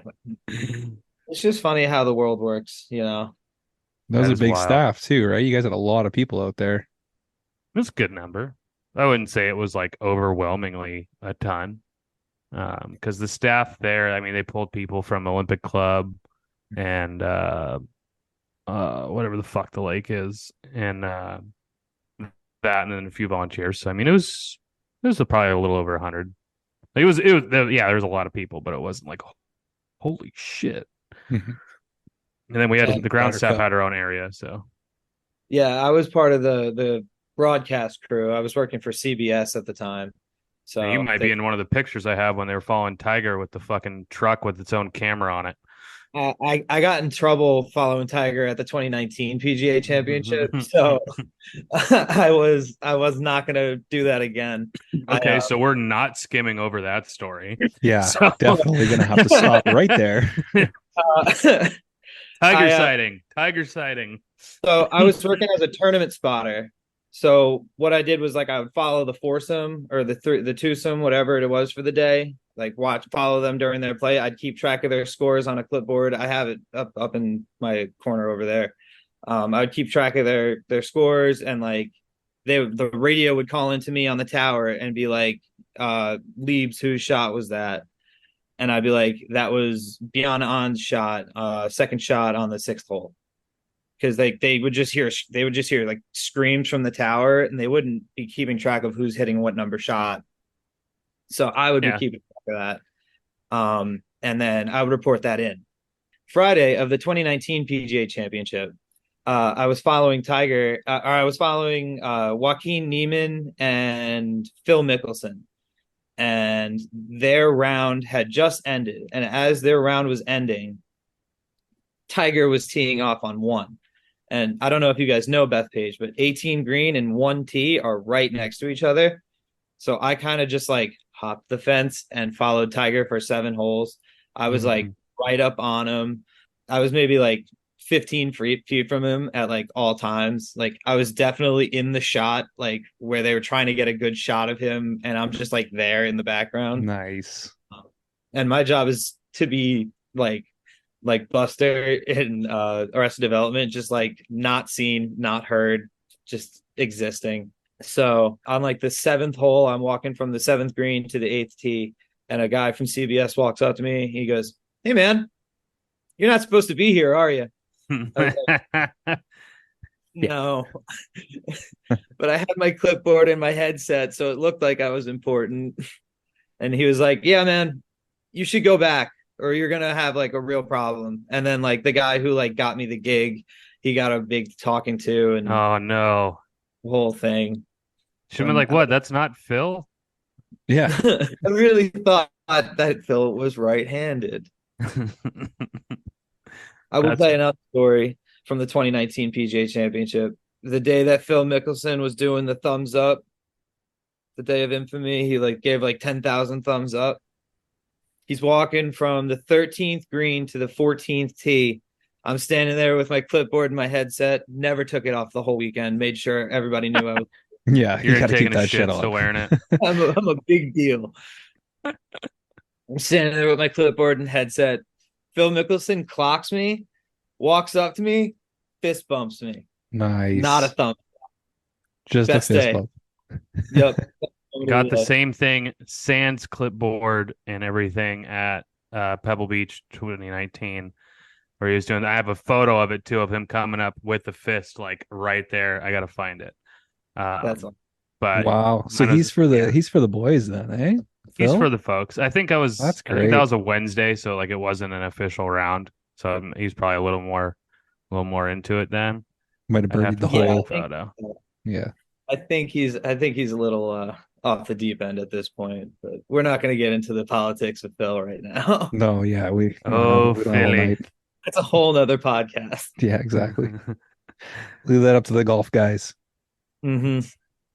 It's just funny how the world works, you know. That was That a is big wild. staff too, right? You guys had a lot of people out there. It was a good number. I wouldn't say it was like overwhelmingly a ton. Because the staff there, I mean, they pulled people from Olympic Club and whatever the fuck the lake is, and that, and then a few volunteers. So I mean, it was probably a little over 100. It was yeah, there was a lot of people, but it wasn't like holy shit. Mhm. And then we had the ground Ryder staff Cup. had our own area, so Yeah, I was part of the broadcast crew. I was working for CBS at the time. So you might be in one of the pictures I have when they were following Tiger with the fucking truck with its own camera on it. I got in trouble following Tiger at the 2019 PGA Championship, so I was not going to do that again. Okay, so we're not skimming over that story. Yeah, So- definitely gonna have to stop right there. Tiger sighting. So I was working as a tournament spotter. So what I did was like I would follow the foursome or the twosome, whatever it was for the day. Like follow them during their play. I'd keep track of their scores on a clipboard. I have it up in my corner over there. I would keep track of their scores, and like the radio would call into me on the tower and be like, Liebs, whose shot was that? And I'd be like, that was Beyond On's shot, second shot on the sixth hole. Because they would just hear like screams from the tower, and they wouldn't be keeping track of who's hitting what number shot. So I would be keeping track of that. And then I would report that in. Friday of the 2019 PGA Championship, I was following Tiger, or I was following Joaquin Niemann and Phil Mickelson. And their round had just ended. And as their round was ending, Tiger was teeing off on one. And I don't know if you guys know Beth Page, but 18 green and 1 tee are right next to each other. So I kind of just like hopped the fence and followed Tiger for 7 holes. I was like right up on him. I was maybe like 15 feet from him at like all times. Like I was definitely in the shot, like where they were trying to get a good shot of him. And I'm just like there in the background. Nice. And my job is to be like Buster in Arrested Development, just like not seen, not heard, just existing. So on like the 7th hole, I'm walking from the 7th green to the 8th tee, and a guy from CBS walks up to me. He goes, "Hey man, you're not supposed to be here, are you?" I was like, no. But I had my clipboard and my headset, so it looked like I was important. And he was like, "Yeah, man, you should go back, or you're gonna have like a real problem." And then like the guy who like got me the gig, he got a big talking to and Oh no. the whole thing. Should be like, what? That's not Phil? Yeah. I really thought that Phil was right-handed. I will tell you another story from the 2019 PGA Championship. The day that Phil Mickelson was doing the thumbs up, the day of infamy, he gave 10,000 thumbs up. He's walking from the 13th green to the 14th tee. I'm standing there with my clipboard and my headset. Never took it off the whole weekend. Made sure everybody knew I was. Yeah, you You're got to taking keep a that shit, shit still on. wearing it. I'm a big deal. I'm standing there with my clipboard and headset. Phil Mickelson clocks me, walks up to me, fist bumps me. Nice. Not a thumb. Just Best a fist day. bump. Yep. Got the same thing, sans clipboard and everything at Pebble Beach 2019, where he was doing. I have a photo of it too, of him coming up with the fist right there. I gotta find it. That's all. But Wow. So he's for the boys then, eh? he's Phil? for the folks. I think That's I think great. that was a Wednesday, so it wasn't an official round. So he's probably a little more into it then. Might have I'd have birdied to the find whole. the photo. Yeah. I think he's a little off the deep end at this point, but we're not going to get into the politics of Phil right now. No, yeah, we don't have all Philly. night. That's a whole nother podcast. Yeah, exactly. Leave that up to the golf guys. Mm-hmm.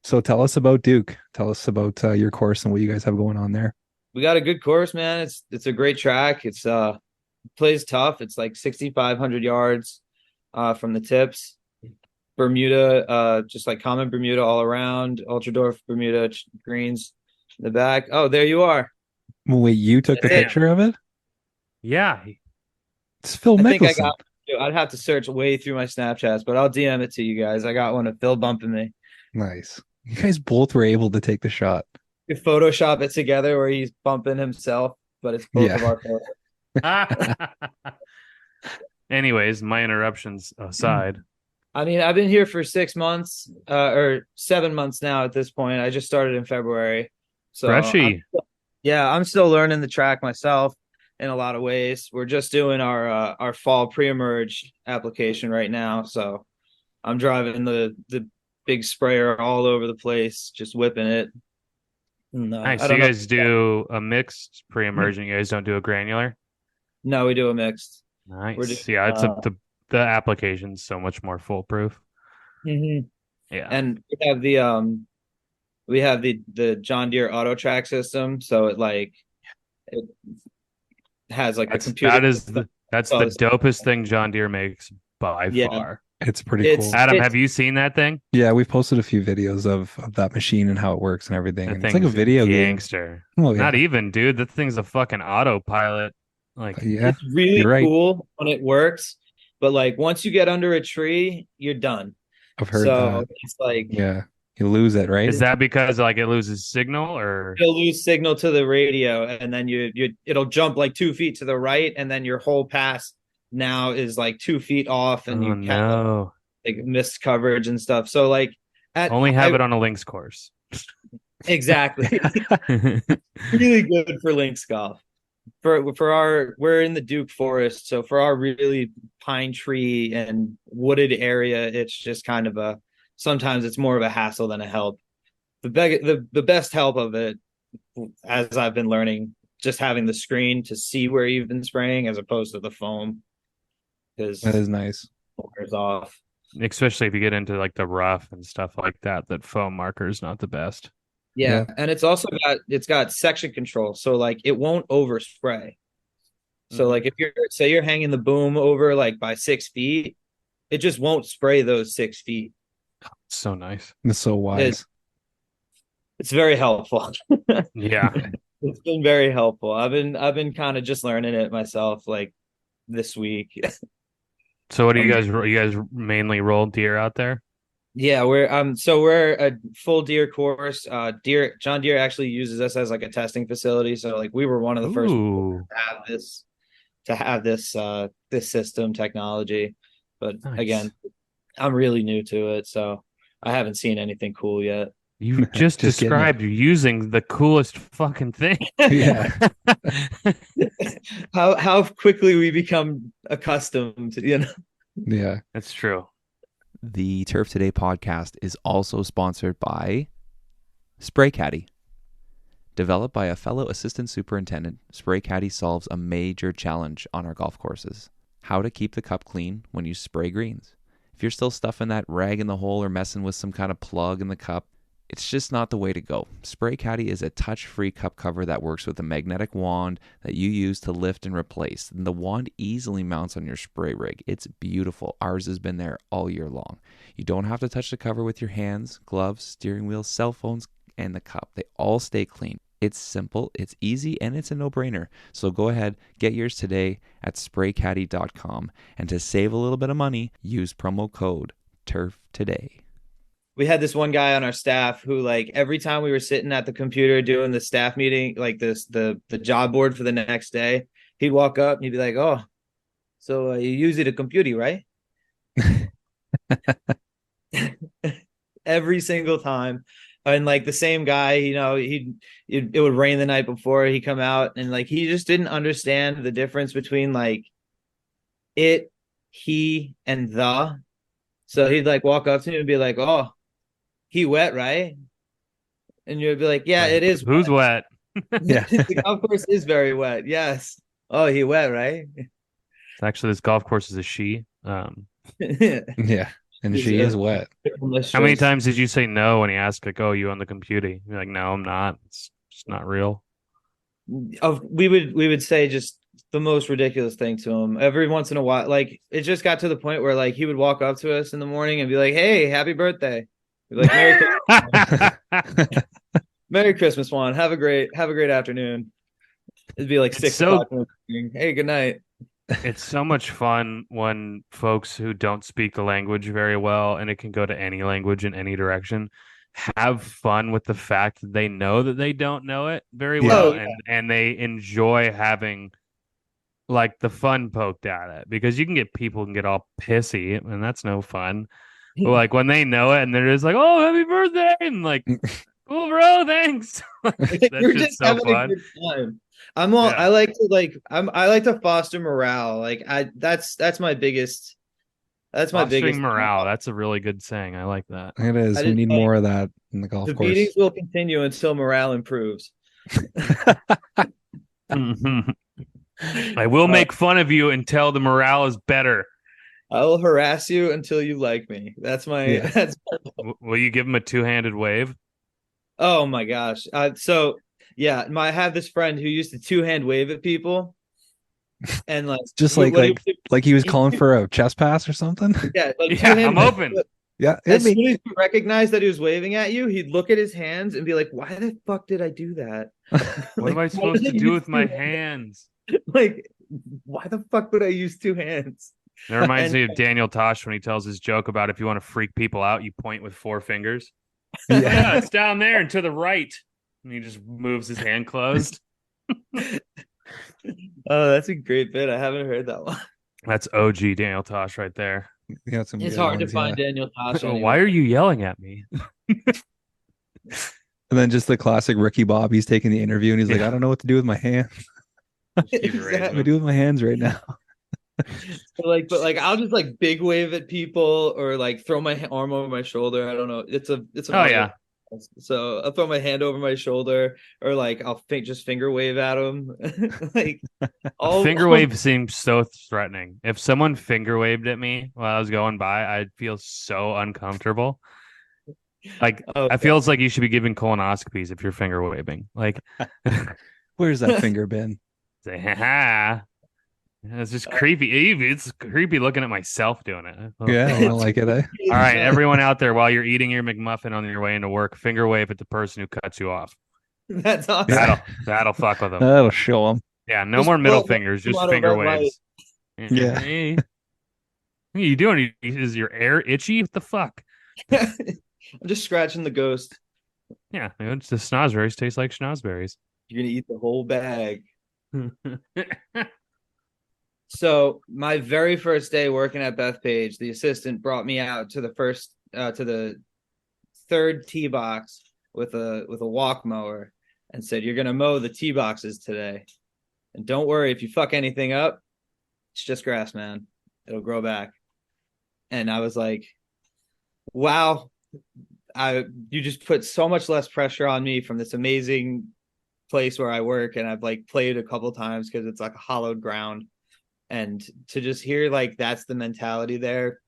So tell us about Duke. Tell us about your course and what you guys have going on there. We got a good course, man. It's a great track. It's plays tough. It's 6,500 yards from the tips. Bermuda, just common Bermuda all around. Ultradorf Bermuda greens in the back. Oh, there you are. Wait, you took the picture of it? Yeah. It's Phil I think I Mickelson. got. I'd have to search way through my Snapchats, but I'll DM it to you guys. I got one of Phil bumping me. Nice. You guys both were able to take the shot. You Photoshop it together where he's bumping himself, but it's both of our photos. Anyways, my interruptions aside. I mean, I've been here for 6 months, or 7 months now at this point. I just started in February. So Freshy. I'm still learning the track myself in a lot of ways. We're just doing our fall pre-emerge application right now. So I'm driving the big sprayer all over the place, just whipping it. And, Nice. So you guys do a mixed pre-emergent. You guys don't do a granular? No, we do a mixed. Nice. It's the application's so much more foolproof. Mm-hmm. Yeah. And we have the John Deere auto track system, so it has a computer. That's the dopest thing John Deere makes by far. It's pretty cool. Adam, have you seen that thing? Yeah, we've posted a few videos of that machine and how it works and everything. And it's like a video gangster. game. Oh, yeah. Not even, dude. That thing's a fucking autopilot. It's really cool when it works, but once you get under a tree, you're done. I've heard that. It's you lose it, right? Is that because it loses signal, or you'll lose signal to the radio, and then it'll jump 2 feet to the right, and then your whole pass now is 2 feet off, and have missed coverage and stuff. So only have it on a links course. Exactly. Really good for links golf. We're in the Duke Forest, so for our really pine tree and wooded area, it's just kind of sometimes it's more of a hassle than a help. The best help of it, as I've been learning, just having the screen to see where you've been spraying as opposed to the foam, because that is nice. Wears off, especially if you get into the rough and stuff like that. That foam marker is not the best. Yeah, and it's also got section control, so it won't overspray. So if you're hanging the boom over by 6 feet, it just won't spray those 6 feet. So nice. It's so wise. It's very helpful. Yeah, it's been very helpful. I've been kind of just learning it myself this week. So what do you guys mainly roll deer out there? Yeah, we're a full deer course. John Deere actually uses us as a testing facility. So we were one of the first to have this system technology. But nice. Again, I'm really new to it, so I haven't seen anything cool yet. You just described using the coolest fucking thing. Yeah. How quickly we become accustomed to, Yeah. That's true. The Turf Today podcast is also sponsored by Spray Caddy. Developed by a fellow assistant superintendent, Spray Caddy solves a major challenge on our golf courses: how to keep the cup clean when you spray greens. If you're still stuffing that rag in the hole or messing with some kind of plug in the cup, it's just not the way to go. Spray Caddy is a touch-free cup cover that works with a magnetic wand that you use to lift and replace. And the wand easily mounts on your spray rig. It's beautiful. Ours has been there all year long. You don't have to touch the cover with your hands, gloves, steering wheel, cell phones, and the cup. They all stay clean. It's simple, it's easy, and it's a no-brainer. So go ahead, get yours today at spraycaddy.com. And to save a little bit of money, use promo code TURFTODAY. We had this one guy on our staff who, like, every time we were sitting at the computer doing the staff meeting, like the job board for the next day, he'd walk up and he'd be like, "Oh, so you use it a computer, right?" Every single time. And like the same guy, it would rain the night before, he'd come out and like he just didn't understand the difference between like it, he, and the. So he'd like walk up to me and be like, "Oh, he wet, right?" And you'd be like, "Yeah, it is Who's wet? Yeah. The golf course is very wet. Yes. Oh, he wet, right?" Actually, this golf course is a she. Yeah. And she is wet. How many times did you say no when he asked, like, "Oh, you on the computer?" You're like, "No, I'm not. It's just not real." We would say just the most ridiculous thing to him every once in a while. Like it just got to the point where like he would walk up to us in the morning and be like, "Hey, happy birthday!" We'd be like, Merry Christmas, Juan. Have a great afternoon." It'd be like 6 o'clock in the morning. "Hey, good night." It's so much fun when folks who don't speak the language very well, and it can go to any language in any direction, have fun with the fact that they know that they don't know it very well, Yeah. and they enjoy having like the fun poked at it, because you can get people can get all pissy, and that's no fun. But like when they know it and they're just like, "Oh, happy birthday," and like, "Cool, bro, thanks." That's You're just just so having fun. a good time. I like to foster morale. Like that's my biggest. That's my Fostering biggest morale. That's a really good saying. I like that. It is. I We just need like- more of that in the golf The course. beatings will continue until morale improves. I will make fun of you until the morale is better. I will harass you until you like me. That's my. Yeah. That's. Will you give him a two-handed wave? Oh my gosh. So yeah, I have this friend who used to two-hand wave at people, and like Just he- like what he like would do- like he was calling for a chest pass or something. yeah, like Yeah, two-hand I'm wave, open. but Yeah, as hit soon me. as you recognized that he was waving at you, he'd look at his hands and be like, "Why the fuck did I do that? What am I supposed to do with my hands? Like, why the fuck would I use two hands?" That reminds And- me of Daniel Tosh when he tells his joke about if you want to freak people out, you point with 4 fingers. Yeah. Yeah, it's down there and to the right. And he just moves his hand closed. Oh, that's a great bit. I haven't heard that one. That's OG Daniel Tosh right there. You got some It's good hard to ones, find yeah. Daniel Tosh. Why anyway. are you yelling at me? And then just the classic Ricky Bob. He's taking the interview and he's like, Yeah. "I don't know what to do with my hands. Keep raising What do I Exactly. do with my hands right now?" But I'll just like big wave at people or like throw my arm over my shoulder. I don't know. It's a Oh, yeah. So I'll throw my hand over my shoulder or like I'll just finger wave at them. Like Finger wave seems so threatening. If someone finger waved at me while I was going by, I'd feel so uncomfortable. Like, Oh, I feel it's like you should be giving colonoscopies if you're finger waving. Like, Where's that finger been? say, ha. It's just creepy. It's creepy looking at myself doing it. Yeah, I don't like it. Eh? All right, everyone out there, while you're eating your McMuffin on your way into work, finger wave at the person who cuts you off. That's awesome. That'll fuck with them. That'll show them. Yeah, no Just more middle blow- fingers, just come out of finger red light. waves. Yeah. Hey. What are you doing? Is your air itchy? What the fuck? I'm just scratching the ghost. Yeah, it's the schnozberries taste like schnozberries. You're gonna eat the whole bag. So my very first day working at Beth Page, the assistant brought me out to the third tee box with a walk mower and said, "You're gonna mow the tee boxes today, and don't worry if you fuck anything up. It's just grass, man. It'll grow back." And I was like, wow, you just put so much less pressure on me from this amazing place where I work, and I've like played a couple times because it's like a hollowed ground. And to just hear like that's the mentality there,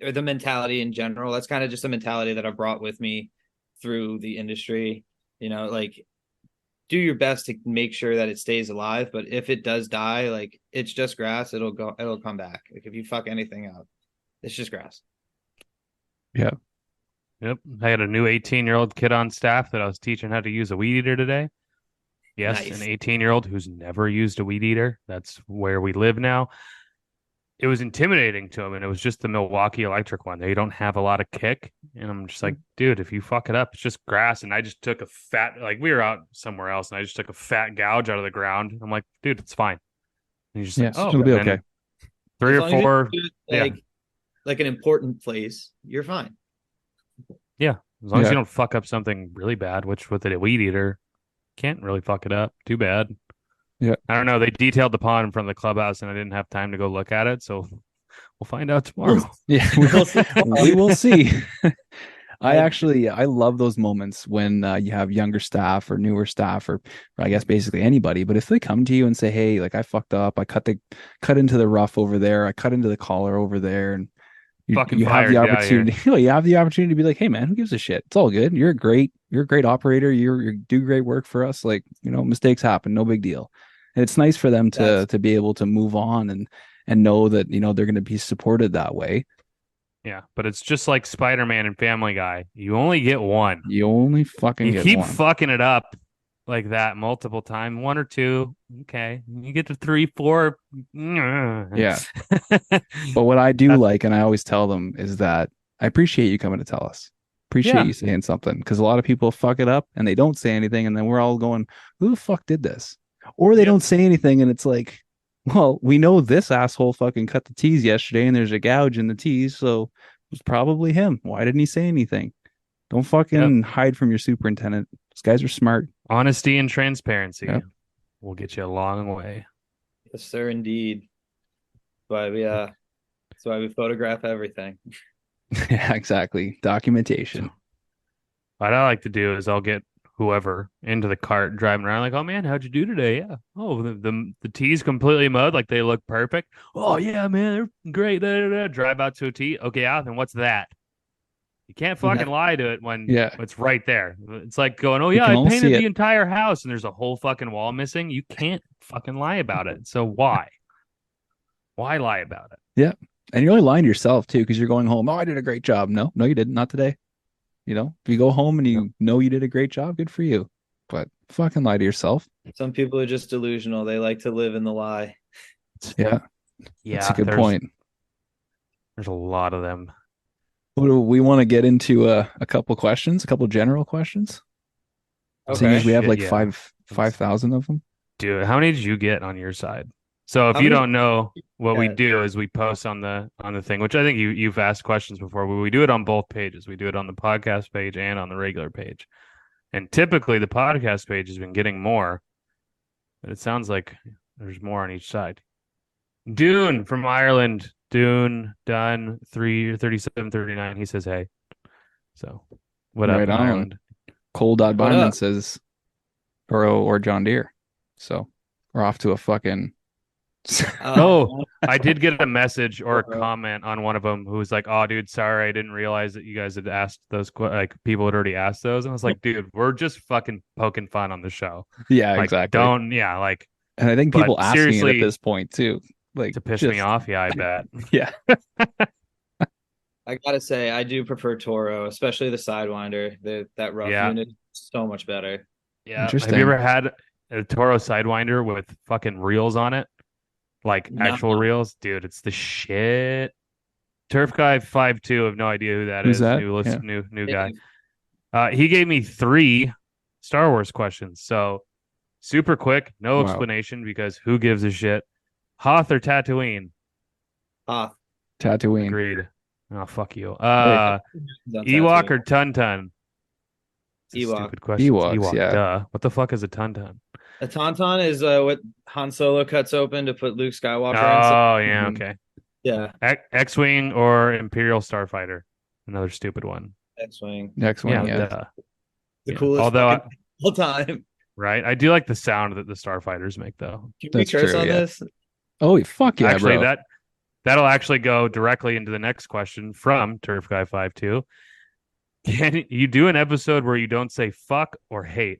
or the mentality in general, that's kind of just a mentality that I brought with me through the industry. Like, do your best to make sure that it stays alive, but if it does die, like, it's just grass. It'll come back. Like, if you fuck anything up, it's just grass. Yeah. Yep. I had a new 18-year-old kid on staff that I was teaching how to use a weed eater today. Yes, Nice. an 18-year-old who's never used a weed eater. That's where we live now. It was intimidating to him, and it was just the Milwaukee Electric one. They don't have a lot of kick, and I'm just like, dude, if you fuck it up, it's just grass. And I just took a fat, like, we were out somewhere else, and I just took a fat gouge out of the ground. I'm like, dude, it's fine. And he's just like, oh, it'll be okay. 3 or 4, like an important place, you're fine. yeah, as long as you don't fuck up something really bad, which with a weed eater, can't really fuck it up. Too bad. Yeah. I don't know. They detailed the pond in front of the clubhouse, and I didn't have time to go look at it, so we'll find out tomorrow. Yeah, we will see. I love those moments when you have younger staff or newer staff, or I guess basically anybody. But if they come to you and say, "Hey, like I fucked up. I cut into the rough over there. I cut into the collar over there," and you have the opportunity. You have the opportunity to be like, "Hey, man, who gives a shit? It's all good. You're a great operator. You do great work for us. Like, mistakes happen. No big deal." And it's nice for them to be able to move on and know that they're going to be supported that way. Yeah, but it's just like Spider-Man and Family Guy. You only get one. You only fucking you get keep one. fucking it up like that multiple times. 1 or 2, okay. You get to 3, 4. Yeah. But what I do like, and I always tell them, is that I appreciate you coming to tell us. Appreciate you saying something, because a lot of people fuck it up and they don't say anything, and then we're all going, "Who the fuck did this?" Or they don't say anything, and it's like, well, we know this asshole fucking cut the tees yesterday, and there's a gouge in the tees, so it was probably him. Why didn't he say anything? Don't fucking hide from your superintendent. Those guys are smart. Honesty and transparency will get you a long way. Yes, sir, indeed. That's why we photograph everything. Yeah, exactly. Documentation. What I like to do is I'll get whoever into the cart driving around like, "Oh man, how'd you do today?" Yeah. "Oh, the tees completely mud, like they look perfect." "Oh yeah, man, they're great." Drive out to a tee. "Okay, then what's that?" You can't fucking lie to it when it's right there. It's like going, "Oh yeah, I painted the entire house and there's a whole fucking wall missing." You can't fucking lie about it. So why lie about it? Yeah. And you're only lying to yourself too, because you're going home, "Oh, I did a great job." No, you didn't. Not today. If you go home and you know you did a great job, good for you. But fucking lie to yourself. Some people are just delusional. They like to live in the lie. Yeah. That's a good point. There's a lot of them. We want to get into a couple questions, a couple general questions. Okay. Seeing as we have like 5,000 of them. Dude, how many did you get on your side? So if you don't know, what we do is we post on the thing, which I think you've asked questions before, but we do it on both pages. We do it on the podcast page and on the regular page. And typically the podcast page has been getting more, but it sounds like there's more on each side. Dune from Ireland. Dune, done 3739. He says, "Hey." So what up, Ireland? Cole.Byman says Burrow or John Deere. So we're off to a fucking I did get a message or a comment on one of them who was like, "Oh, dude, sorry, I didn't realize that you guys had asked those. Like, people had already asked those." And I was like, "Dude, we're just fucking poking fun on the show." Yeah, like, exactly. And I think people asking it at this point too, like to piss me off. Yeah, I bet. Yeah. I gotta say, I do prefer Toro, especially the Sidewinder. That rough unit is so much better. Yeah. Have you ever had a Toro Sidewinder with fucking reels on it? Like actual reels? Dude, it's the shit. Turf Guy 5'2", have no idea who that is. That? New guy. He gave me 3 Star Wars questions. So super quick, no explanation, because who gives a shit? Hoth or Tatooine? Hoth. Tatooine. Agreed. Oh, fuck you. Ewok or Tauntaun? Ewok. Stupid question. Ewok, yeah. Duh. What the fuck is a Tauntaun? A Tauntaun is what Han Solo cuts open to put Luke Skywalker in. Oh, yeah, okay. Yeah, X-Wing or Imperial Starfighter. Another stupid one. X-Wing. Next one, Yeah, yeah. duh. The Yeah. coolest Although fucking all time. right, I do like the sound that the Starfighters make, though. Can we That's curse true, on yeah. this? Oh, fuck yeah, Actually, bro. that'll actually go directly into the next question from Turf Guy 52. Can you do an episode where you don't say fuck or hate?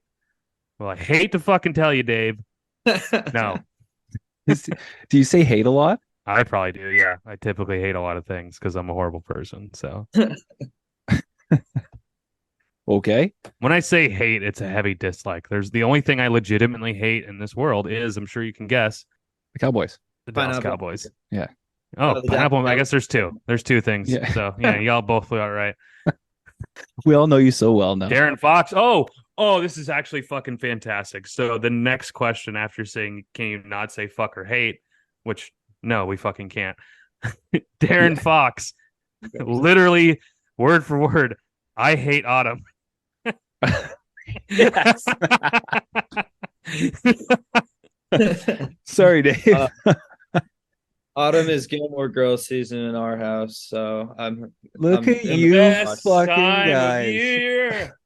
Well, I hate to fucking tell you, Dave. No, Do you say hate a lot? I probably do. Yeah, I typically hate a lot of things because I'm a horrible person. So Okay. when I say hate, it's a heavy dislike. There's the only thing I legitimately hate in this world is, I'm sure you can guess, The Cowboys. the Dallas Pineapple. Cowboys. Yeah. Oh, The pineapple. Dallas I guess there's two. There's two things. Yeah. So yeah, y'all both flew out right. We all know you so well now. Darren Fox. Oh, this is actually fucking fantastic. So the next question after saying, can you not say fuck or hate? Which, no, we fucking can't. Darren Fox, literally word for word, I hate autumn. Yes. Sorry, Dave. Autumn is Gilmore Girls season in our house, so Look I'm at you Best fucking time of guys. year.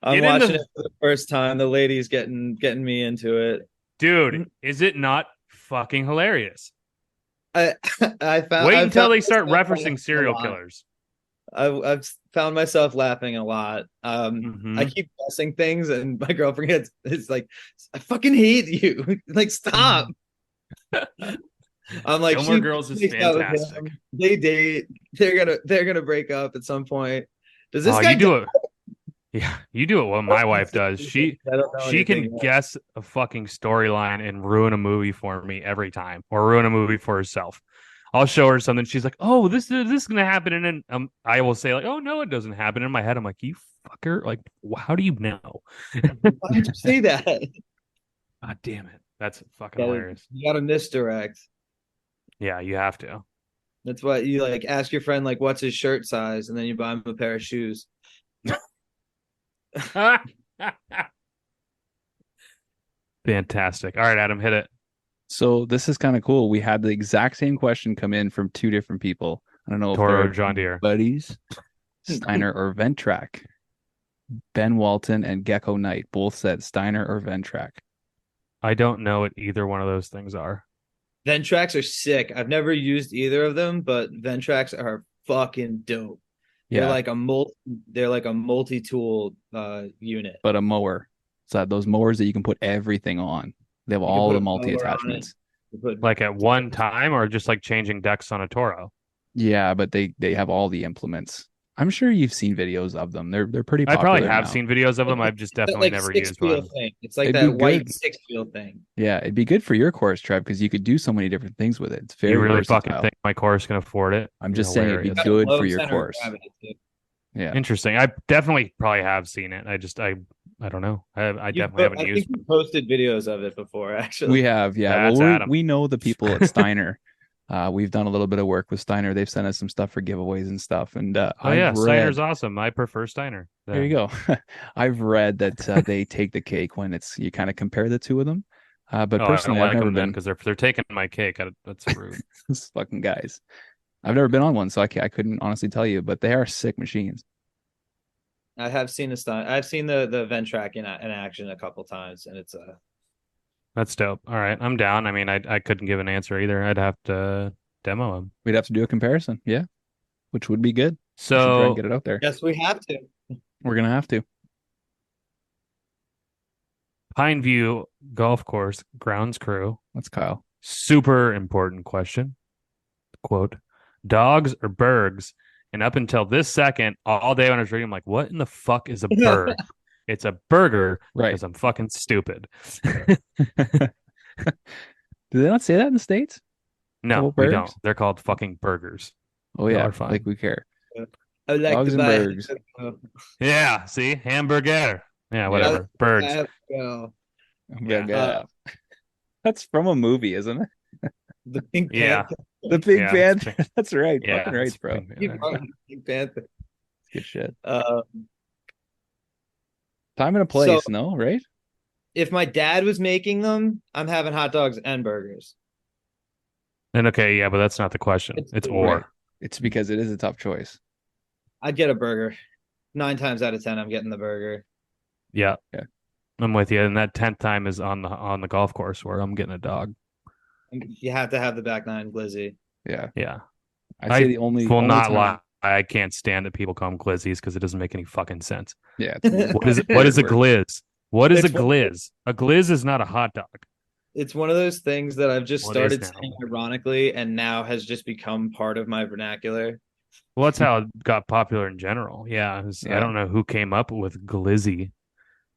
I'm Get in watching the- it for the first time. The lady's getting me into it. Dude, is it not fucking hilarious? I Wait I've until found they start myself laughing referencing a serial lot. killers. I've found myself laughing a lot. Mhm. I keep guessing things, and my girlfriend is like, "I fucking hate you! Like, stop!" I'm like, Gilmore she Girls is makes out with fantastic. him. They date. They're gonna break up at some point. Does this Oh, guy you do it. Yeah, you do it what my wife does. She I don't know can anything yet. guess a fucking storyline and ruin a movie for me every time, or ruin a movie for herself. I'll show her something. She's like, "Oh, this is gonna happen," and then I will say like, "Oh no, it doesn't happen." In my head, I'm like, "You fucker! Like, how do you know?" Why did you say that? God damn it, that's fucking hilarious. You got to misdirect. Yeah, you have to. That's why you like ask your friend like, "What's his shirt size?" and then you buy him a pair of shoes. Fantastic. All right, Adam, hit it. So this is kind of cool. We had the exact same question come in from two different people. I don't know if Toro they're or John Deere. buddies, Steiner or Ventrac. Ben Walton and Gecko Knight both said Steiner or Ventrac. I don't know what either one of those things are. Ventracs are sick. I've never used either of them, but Ventracs are fucking dope. They're Yeah, like a multi-tool unit. but a mower. So those mowers that you can put everything on. They have You can all put the a mower on multi-attachments. You put- Like at one time, or just like changing decks on a Toro? Yeah, but they have all the implements. I'm sure you've seen videos of them. They're pretty I popular probably have now. seen videos of them. I've just that, definitely like never six used wheel one. thing. It's like It'd that be white good. 6-wheel thing. Yeah, it'd be good for your course, Trev, because you could do so many different things with it. It's very You really versatile. fucking think my course can afford it? I'm You're just saying it'd be hilarious. good Low for your center of course. gravity, too. Yeah. Interesting. I definitely probably have seen it. I don't know. I definitely haven't I used think one. you posted videos of it before, actually. We have, yeah. That's Well, Adam. we know the people at Steiner. We've done a little bit of work with Steiner. They've sent us some stuff for giveaways and stuff. And Oh I've yeah, read, Steiner's awesome. I prefer Steiner. there you go. I've read that they take the cake when you kind of compare the two of them. But Oh, personally, I I've don't like never them then been because they're taking my cake. That's rude. those fucking guys. I've never been on one, so I couldn't honestly tell you. But they are sick machines. I have seen I've seen the Ventrac in action a couple times, and it's That's dope. All right, I'm down. I mean, I couldn't give an answer either. I'd have to demo them. We'd have to do a comparison, yeah, which would be good. We should try and So get it out there. yes, we have to. We're gonna have to. Pineview Golf Course grounds crew. That's Kyle. Super important question. Quote, dogs or bergs? And up until this second, all day when I was reading, I'm like, what in the fuck is a berg? It's a burger Right. because I'm fucking stupid. Do they not say that in the States? No, Double we bergs? don't. They're called fucking burgers. Oh Y'all yeah, are fine. like we care. I like Dogs to and buy bergs. Yeah, see? Hamburger. Yeah, whatever. I Bergs. have to go. Yeah. Yeah. That's from a movie, isn't it? The Pink Yeah. Panther. The Pink Yeah, it's Panther. That's right. Yeah. Fucking right, it's bro. Pink Keep Panther. on Pink Panther. Good shit. Um, Time and a place, no, right? if my dad was making them, I'm having hot dogs and burgers. And okay, yeah, but that's not the question. It's or. Right. It's because it is a tough choice. I'd get a burger. 9 times out of 10, I'm getting the burger. Yeah. Yeah. I'm with you. And that 10th time is on the golf course where I'm getting a dog. You have to have the back 9 glizzy. Yeah. Yeah. I'd say the only will not time... lie. I can't stand that people call them glizzies because it doesn't make any fucking sense. Yeah. What is a glizz? What is a It's glizz? A glizz is not a hot dog. It's one of those things that I've just Well, it is started now. saying ironically, and now has just become part of my vernacular. Well, that's how it got popular in general. Yeah, I don't know who came up with glizzy,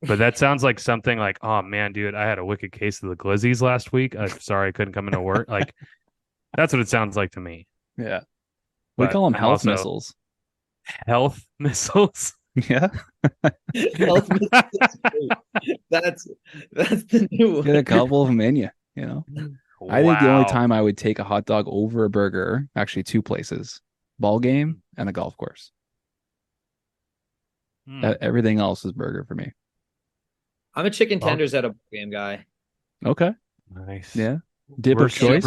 but that sounds like something like, oh man, dude, I had a wicked case of the glizzies last week. I'm sorry I couldn't come into work. Like, that's what it sounds like to me. Yeah. We But call them I'm health also- missiles. Health missiles. Yeah. Health missiles. That's the new Get a one. couple of them in you, you know? I think the only time I would take a hot dog over a burger, actually 2 places, ball game and a golf course. Everything else is burger for me. I'm a chicken tenders at a ball game guy. Okay. Nice. Yeah. Dip We're of choice.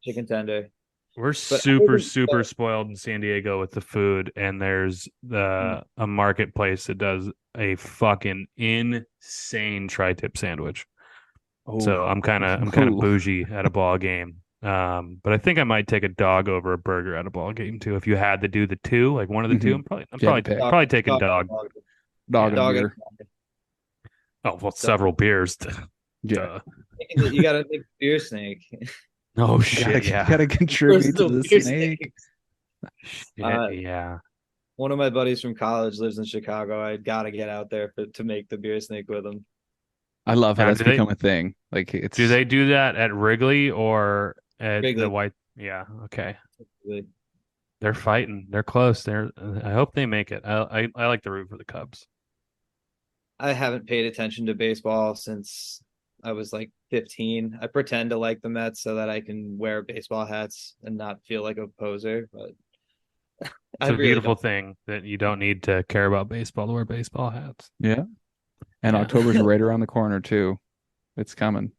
Chicken tender. We're But super, other than super that- spoiled in San Diego with the food, and there's a marketplace that does a fucking insane tri-tip sandwich. So I'm kind of Ooh. bougie at a ball game. But I think I might take a dog over a burger at a ball game too. If you had to do the two, like one of the two, I'm You had to pick. probably taking dog. Dog and Dog beer. Oh well, several beers. Yeah. You gotta make beer snake. Oh You shit! Yeah. gotta contribute to the Beer snake. Shit, yeah. One of my buddies from college lives in Chicago. I gotta get out there to make the beer snake with him. I love how Now, that's do they- become a thing. Like it's Do they do that at Wrigley or at Wrigley. the White? Yeah. Okay. They're fighting. They're close. I hope they make it. I like the root for the Cubs. I haven't paid attention to baseball since I was like 15. I pretend to like the Mets so that I can wear baseball hats and not feel like a poser. But It's a beautiful thing that you don't need to care about baseball to wear baseball hats. Yeah. And Yeah. October's right around the corner too. It's coming.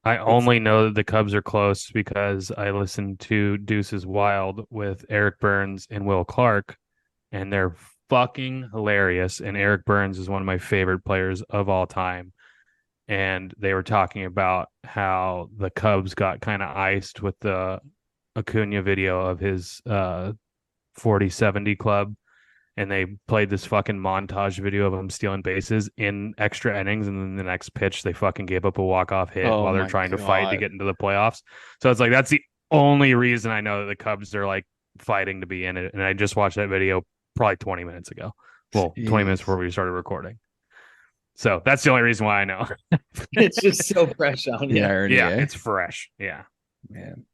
I only know that the Cubs are close because I listened to Deuces Wild with Eric Burns and Will Clark, and they're fucking hilarious. And Eric Burns is one of my favorite players of all time. And they were talking about how the Cubs got kind of iced with the Acuna video of his 40-70 club. And they played this fucking montage video of him stealing bases in extra innings. And then the next pitch, they fucking gave up a walk-off hit Oh while they're my trying to fight to God. get into the playoffs. So it's like, that's the only reason I know that the Cubs are like fighting to be in it. And I just watched that video probably 20 minutes ago. Well, 20 minutes Jeez. before we started recording. So that's the only reason why I know. It's just so fresh on you. The irony, Yeah, eh? it's fresh. Yeah. Man.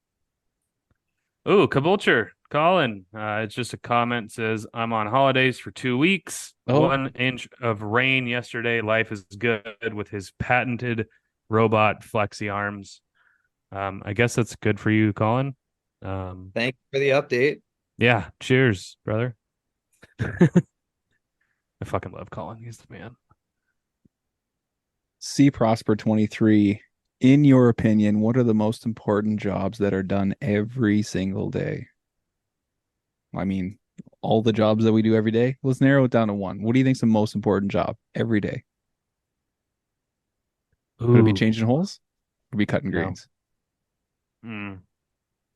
Ooh, Caboolture, Colin. It's just a comment. Says, I'm on holidays for 2 weeks. Oh. 1 inch of rain yesterday. Life is good with his patented robot flexi arms. I guess that's good for you, Colin. Thank you for the update. Yeah. Cheers, brother. I fucking love Colin. He's the man. C Prosper 23. In your opinion, what are the most important jobs that are done every single day? I mean, all the jobs that we do every day. Let's narrow it down to one. What do you think is the most important job every day? Could it be Ooh. changing holes? Could it be cutting No. greens? Mm.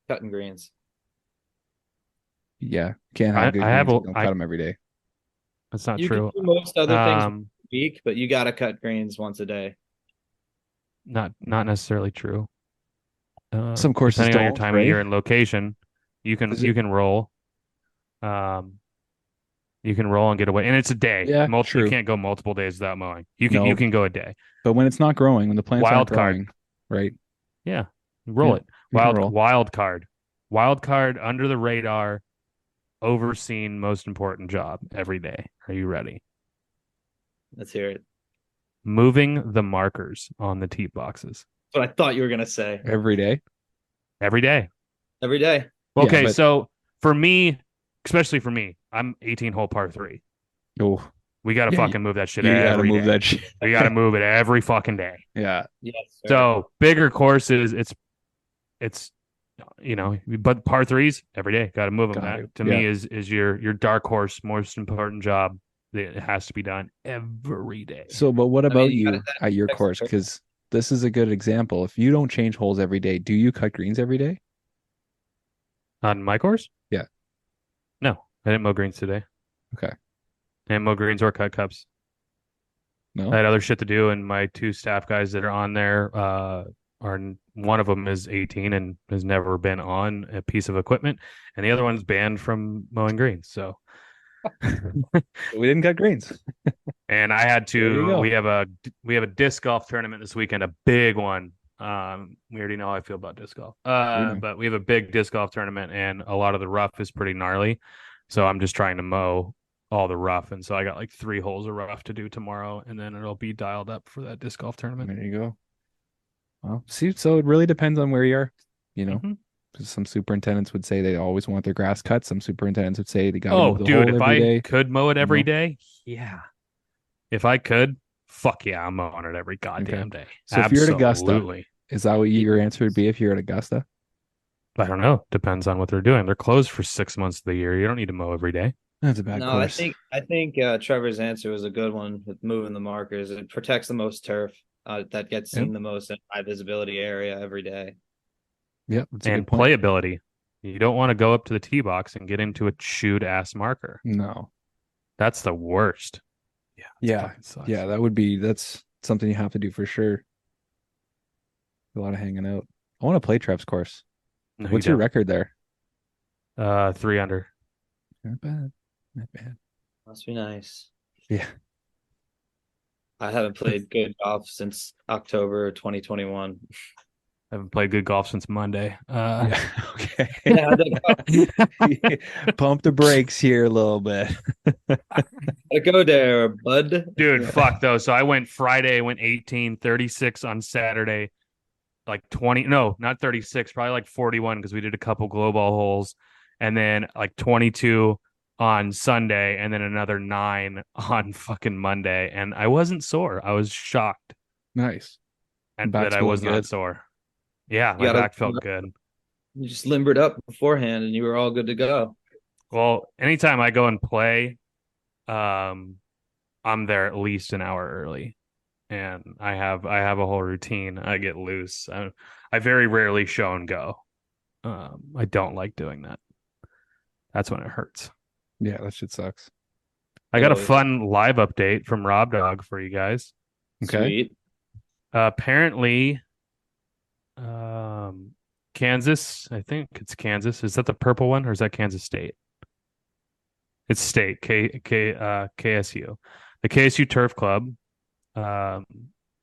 Cutting greens. Yeah, can't I- have good I have greens. a- Don't I- cut them every day. That's not You true. can do most other things Um, a week, but you gotta cut greens once a day. not necessarily true. Some courses depending on your don't, time right? of year and location, you can Is it- you can roll. You can roll and get away, and it's a day. Yeah, You true. can't go multiple days without mowing. You No. can go a day. But when it's not growing, when the plants aren't Wild card. growing, right? Yeah, roll Yeah, it. you can roll. Wild card under the radar, overseen most important job every day. Are you ready? Let's hear it. Moving the markers on the tee boxes That's what I thought you were gonna say. Every day. every day. Every day. Yeah, Okay, but- so for me, especially for me, I'm 18 hole par 3. Oh, We got to Yeah, fucking move that shit you gotta every move day. that shit. We got to move it every fucking day. Yeah. Yes. Sir. So bigger courses, it's but par threes every day, got to move them. Gotta, That to me is your dark horse, most important job. It has to be done every day. So, but what about you you at your course? Because this is a good example. If you don't change holes every day, do you cut greens every day? On my course? Yeah. No, I didn't mow greens today. Okay. I didn't mow greens or cut cups. No. I had other shit to do, and my two staff guys that are on there are one of them is 18 and has never been on a piece of equipment, and the other one's banned from mowing greens. So We didn't cut greens. and I had There you to. go. We have a disc golf tournament this weekend, a big one. We already know how I feel about disc golf. know. But we have a big disc golf tournament, and a lot of the rough is pretty gnarly. So I'm just trying to mow all the rough, and so I got like 3 holes of rough to do tomorrow, and then it'll be dialed up for that disc golf tournament. There you go. Well, see, so it really depends on where you are. Mhm. Some superintendents would say they always want their grass cut. Some superintendents would say they got to Oh, move the dude, hole if every I day. could mow it every You know? day, yeah. If I could, fuck yeah, I'm mowing it every goddamn day. So if you're at Augusta, Absolutely. is that what your answer would be if you're at Augusta? I don't know. Depends on what they're doing. They're closed for 6 months of the year. You don't need to mow every day. That's a bad No, course. I think Trevor's answer was a good one with moving the markers. It protects the most turf that gets seen the most in high visibility area every day. Yep. That's a And good point. playability. You don't want to go up to the tee box and get into a chewed ass marker. No. That's the worst. Yeah. Yeah. Fucking sucks. Yeah, that's something you have to do for sure. A lot of hanging out. I want to play Trev's course. No, What's you your record there? don't. 3 under. Not bad. Not bad. Must be nice. Yeah. I haven't played good golf since October 2021. I haven't played good golf since Monday. Yeah. Okay. Yeah, Pump the brakes here a little bit. gotta go there, bud. Dude, Yeah. fuck though. So I went Friday, I went 18, 36 on Saturday, like 20, no, not 36, probably like 41 because we did a couple glow ball holes, and then like 22 on Sunday, and then another 9 on fucking Monday. And I wasn't sore. I was shocked Nice. and Back's that I feeling was not good? sore. Yeah, You my gotta- back felt good. You just limbered up beforehand and you were all good to go. Well, anytime I go and play, I'm there at least an hour early, and I have a whole routine. I get loose. I very rarely show and go. I don't like doing that. That's when it hurts. Yeah, that shit sucks. I got a Totally. fun live update from Rob Dog for you guys. Okay. Sweet. Apparently, Kansas. I think it's Kansas. Is that the purple one, or is that Kansas State? It's State. KSU. The KSU Turf Club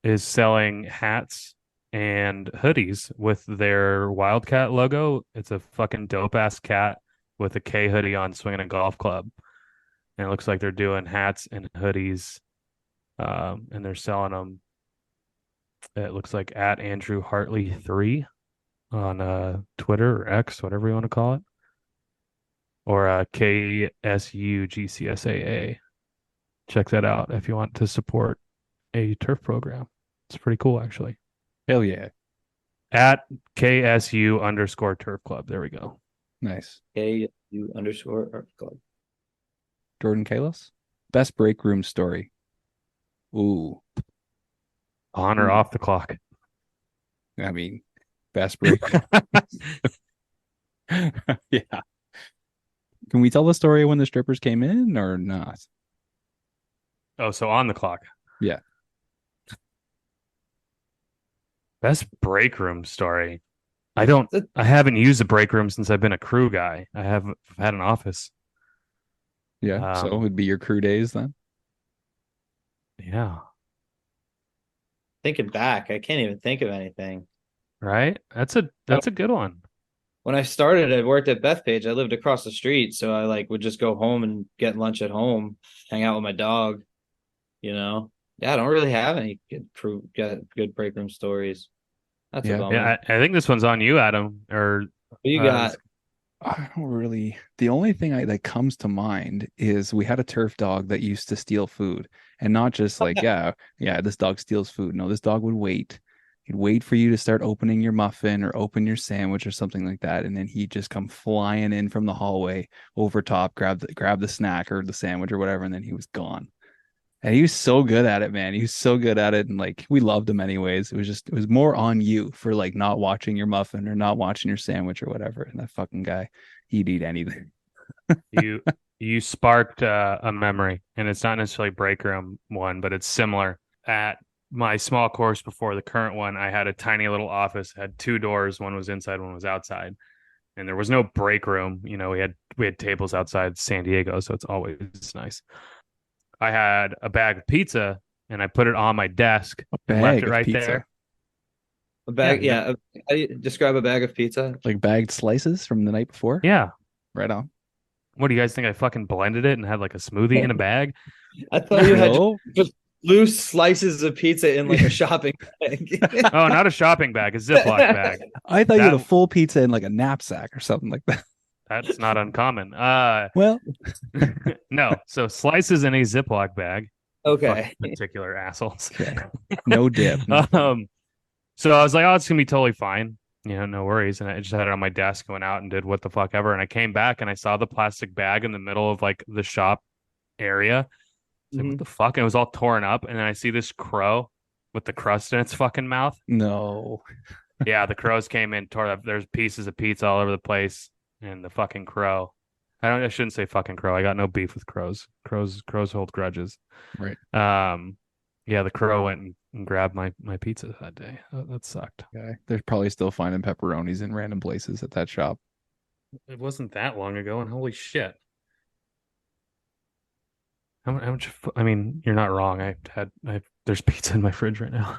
is selling hats and hoodies with their Wildcat logo. It's a fucking dope ass cat with a K hoodie on, swinging a golf club, and it looks like they're doing hats and hoodies, and they're selling them. It looks like at Andrew Hartley 3 on Twitter or X, whatever you want to call it, or KSU GCSAA. Check that out if you want to support a turf program. It's pretty cool, actually. Hell yeah. At KSU_turf club. There we go. Nice. KU_art club. Jordan Kalos? Best break room story. Ooh. On or off the clock. I mean, best break. Yeah. Can we tell the story when the strippers came in or not? Oh, so on the clock. Yeah. Best break room story. I haven't used a break room since I've been a crew guy. I have had an office. Yeah. So it would be your crew days then? Yeah. Thinking back, I can't even think of anything. Right? That's a good one. When I started, I worked at Beth Page. I lived across the street, so I would just go home and get lunch at home, hang out with my dog. Yeah, I don't really have any good break room stories. That's a bummer. Yeah, I think this one's on you, Adam. Or What you got? I don't really. The only thing that comes to mind is we had a turf dog that used to steal food, and not just like, yeah, this dog steals food. No, this dog would wait. He'd wait for you to start opening your muffin or open your sandwich or something like that, and then he'd just come flying in from the hallway over top, grab the snack or the sandwich or whatever, and then he was gone. And he was so good at it, man. He was so good at it, and like we loved him anyways. It was more on you for like not watching your muffin or not watching your sandwich or whatever. And that fucking guy, he'd eat anything. You sparked a memory, and it's not necessarily break room one, but it's similar. At my small course before the current one, I had a tiny little office, had two doors, one was inside, one was outside, and there was no break room. You know, we had tables outside San Diego, so it's always nice. I had a bag of pizza, and I put it on my desk, and left it right there. A bag, yeah. How do you describe a bag of pizza? Like bagged slices from the night before? Yeah. Right on. What do you guys think? I fucking blended it and had like a smoothie in a bag? I thought you had just loose slices of pizza in like a shopping bag. Oh, not a shopping bag, a Ziploc bag. I thought you had a full pizza in like a knapsack or something like that. That's not uncommon. Well, no. So slices in a Ziploc bag. Okay. Particular assholes. Okay. No dip. So I was like, oh, it's gonna be totally fine. You know, no worries. And I just had it on my desk, went out and did what the fuck ever. And I came back and I saw the plastic bag in the middle of like the shop area. Like, what the fuck? And it was all torn up. And then I see this crow with the crust in its fucking mouth. No. Yeah, the crows came in, tore up. There's pieces of pizza all over the place. And the fucking crow. I shouldn't say fucking crow. I got no beef with crows. Crows hold grudges. Right. Yeah, the crow went and grabbed my pizza that day. That sucked. Okay. They're probably still finding pepperonis in random places at that shop. It wasn't that long ago, and holy shit. How much? I mean, you're not wrong. There's pizza in my fridge right now.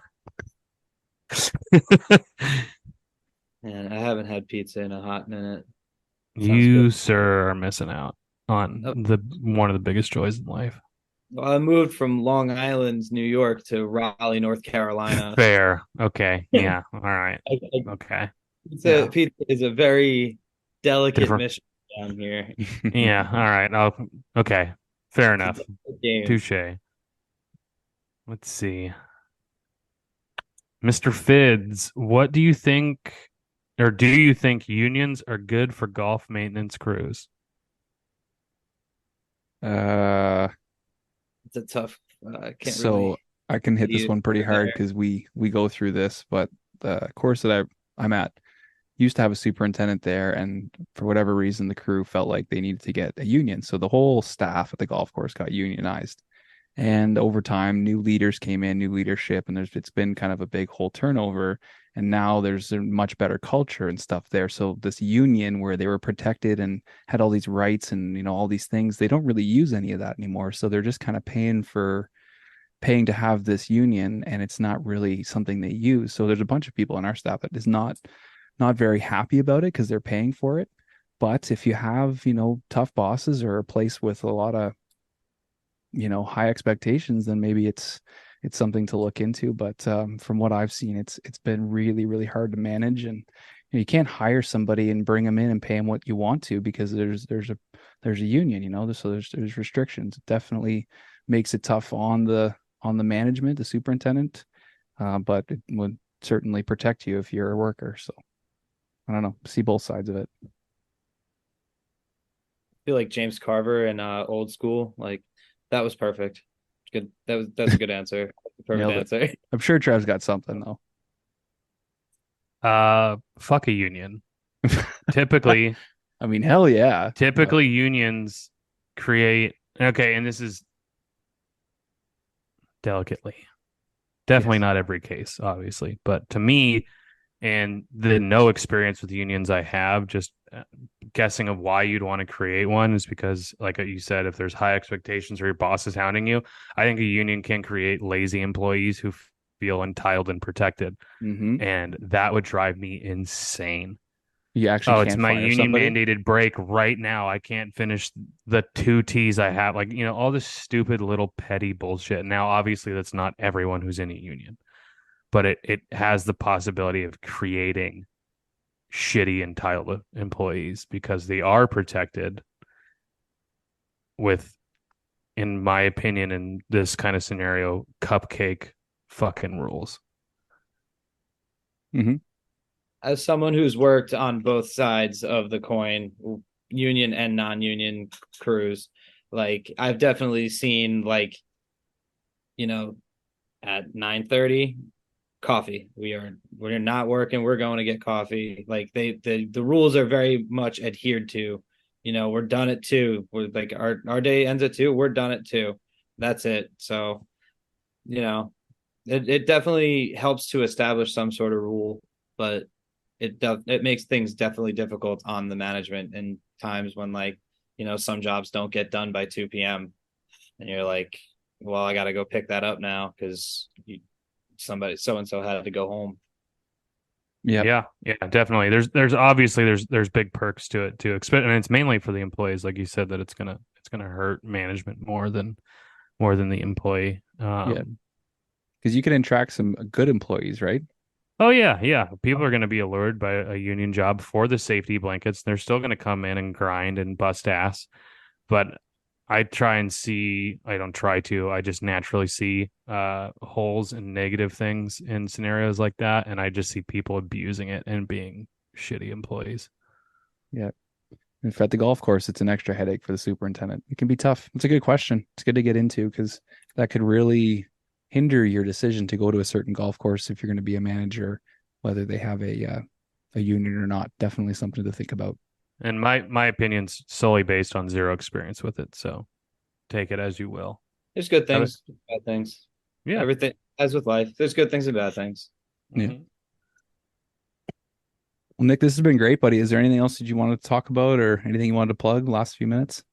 Man, I haven't had pizza in a hot minute. You, sir, are missing out on one of the biggest joys in life. Well, I moved from Long Island, New York to Raleigh, North Carolina. Fair. Okay. Yeah. All right. Okay. Pizza is a very delicate mission down here. Yeah. All right. Okay. Fair enough. Touche. Let's see. Mr. Fids, what do you think, or do you think unions are good for golf maintenance crews? It's a tough. I can hit this one pretty hard because we go through this, but the course that I'm at used to have a superintendent there, and for whatever reason, the crew felt like they needed to get a union. So the whole staff at the golf course got unionized. And over time, new leaders came in, new leadership, and it's been kind of a big whole turnover. And now there's a much better culture and stuff there. So this union where they were protected and had all these rights and all these things, they don't really use any of that anymore. So they're just kind of paying to have this union, and it's not really something they use. So there's a bunch of people in our staff that is not very happy about it because they're paying for it. But if you have tough bosses or a place with a lot of high expectations, then maybe it's something to look into. But from what I've seen, it's been really, really hard to manage, and you can't hire somebody and bring them in and pay them what you want to because there's a union, so there's restrictions. It definitely makes it tough on the management, the superintendent, but it would certainly protect you if you're a worker. So I don't know, see both sides of it. I feel like James Carver in Old School, like that was perfect. Good. That's a good answer. Perfect answer. I'm sure Trev's got something though. Fuck a union. Typically, I mean, hell yeah. Typically, unions create. Okay, and this is delicately, definitely not every case, obviously, but to me, and the no experience with unions I have, just guessing of why you'd want to create one is because, like you said, if there's high expectations or your boss is hounding you, I think a union can create lazy employees who feel entitled and protected. Mm-hmm. And that would drive me insane. You actually it's my union mandated break right now. I can't finish the 2 T's I have. Like, all this stupid little petty bullshit. Now, obviously, that's not everyone who's in a union, but it has the possibility of creating shitty entitled employees because they are protected with, in my opinion, in this kind of scenario, cupcake fucking rules. Mm-hmm. As someone who's worked on both sides of the coin, union and non-union crews, like I've definitely seen like, at 9:30, coffee. We're not working, we're going to get coffee. Like the rules are very much adhered to. We're done at 2. We're like our day ends at 2, we're done at 2. That's it. So, it definitely helps to establish some sort of rule, but it makes things definitely difficult on the management in times when, like, some jobs don't get done by 2 p.m. and you're like, well, I got to go pick that up now because somebody so and so had to go home. Yeah, definitely. There's obviously there's big perks to it too. And it's mainly for the employees, like you said, that it's gonna hurt management more than the employee. Yeah, because you can attract some good employees, right? Oh yeah. People are going to be allured by a union job for the safety blankets. They're still going to come in and grind and bust ass, but I don't try to. I just naturally see holes and negative things in scenarios like that, and I just see people abusing it and being shitty employees. Yeah. If at the golf course, it's an extra headache for the superintendent. It can be tough. It's a good question. It's good to get into because that could really hinder your decision to go to a certain golf course if you're going to be a manager, whether they have a union or not. Definitely something to think about. And my opinion's solely based on zero experience with it, so take it as you will. There's good things, bad things. Yeah. Everything, as with life, there's good things and bad things. Yeah. Well, Nick, this has been great, buddy. Is there anything else that you wanted to talk about or anything you wanted to plug last few minutes?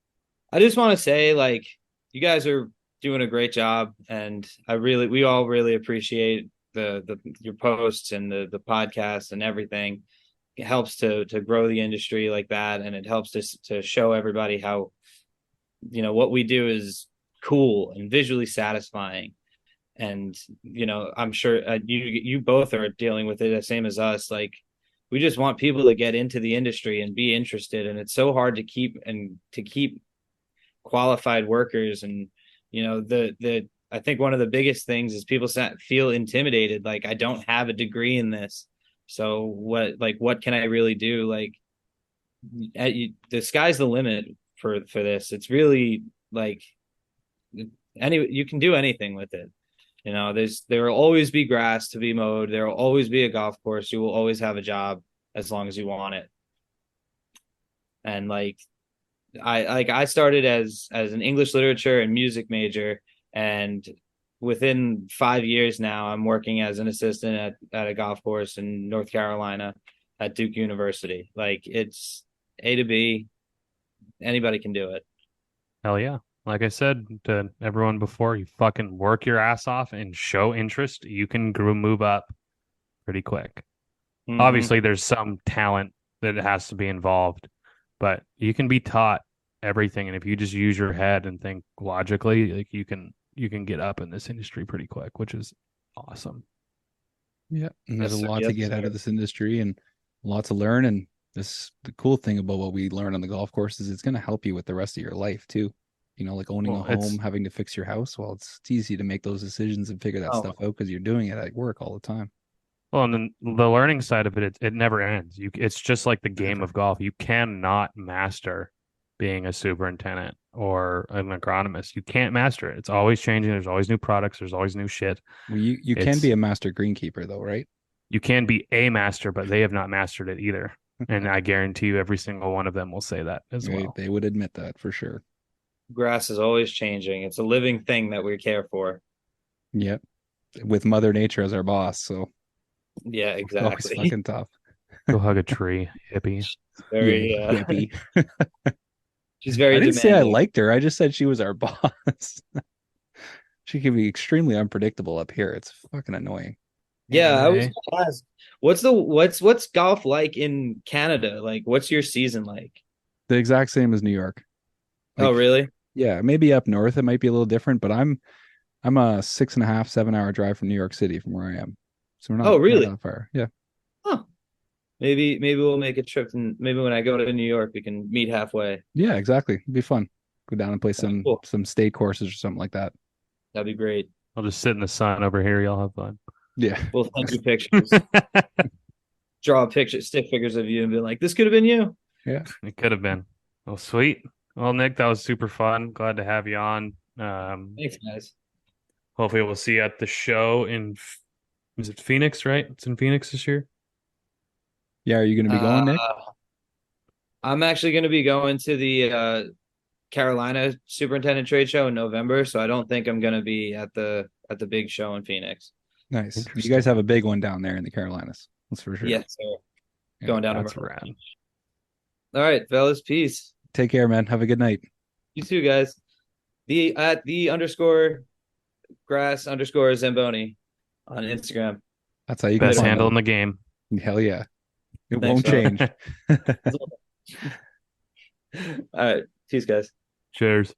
I just want to say, like, you guys are doing a great job, and we all really appreciate your posts and the podcast and everything. It helps to grow the industry like that, and it helps to show everybody how, what we do is cool and visually satisfying. And I'm sure you both are dealing with it the same as us. Like, we just want people to get into the industry and be interested, and it's so hard to keep qualified workers. And I think one of the biggest things is people feel intimidated, like, I don't have a degree in this, so what can I really do? Like, the sky's the limit for this. It's really like you can do anything with it. There will always be grass to be mowed. There will always be a golf course. You will always have a job as long as you want it. And I started as an English literature and music major, and within 5 years now, I'm working as an assistant at a golf course in North Carolina at Duke University. Like, it's A to B. Anybody can do it. Hell yeah. Like I said to everyone before, you fucking work your ass off and show interest. You can move up pretty quick. Mm-hmm. Obviously, there's some talent that has to be involved, but you can be taught everything. And if you just use your head and think logically, like, you can get up in this industry pretty quick, which is awesome. Yeah. And there's a lot to get out of this industry and a lot to learn. And the cool thing about what we learn on the golf course is it's going to help you with the rest of your life too. Like owning a home, having to fix your house. Well, it's easy to make those decisions and figure that stuff out because you're doing it at work all the time. Well, and then the learning side of it never ends. It's just like the game of golf. You cannot master being a superintendent or an agronomist. You can't master it. It's always changing. There's always new products. There's always new shit. Well, you can be a master greenkeeper though, right? You can be a master, but they have not mastered it either. And I guarantee you every single one of them will say that as well. They would admit that for sure. Grass is always changing. It's a living thing that we care for. Yep. With Mother Nature as our boss. So yeah, exactly. Always fucking tough. Go hug a tree, hippie. Very hippie. She's very. I didn't demanding. say I liked her. I just said she was our boss. She can be extremely unpredictable up here. It's fucking annoying. Yeah, I was gonna ask, what's golf like in Canada? Like, what's your season like? The exact same as New York. Oh, really? Yeah, maybe up north it might be a little different, but I'm a 6.5, 7 hour drive from New York City from where I am. So we're not. Oh, really? Not that far. Yeah. Huh. Maybe we'll make a trip, and maybe when I go to New York, we can meet halfway. Yeah, exactly. It'd be fun. Go down and play some state courses or something like that. That'd be great. I'll just sit in the sun over here. Y'all have fun. Yeah. We'll send you pictures. Draw a picture, stick figures of you, and be like, "This could have been you." Yeah. It could have been. Well, sweet. Well, Nick, that was super fun. Glad to have you on. Thanks, guys. Hopefully we'll see you at the show is it Phoenix, right? It's in Phoenix this year. Yeah. Are you going to be going, Nick? I'm actually going to be going to the Carolina Superintendent Trade Show in November, so I don't think I'm going to be at the big show in Phoenix. Nice. You guys have a big one down there in the Carolinas. That's for sure. Yes, sir. Yeah, Going down to That's Myrtle rad. Beach. All right, fellas, peace. Take care, man. Have a good night. You too, guys. At the underscore grass underscore Zamboni on Instagram. That's how you can Best find handle them. in the game. Hell yeah. It Thanks, won't bro. change. All right, peace, guys. Cheers.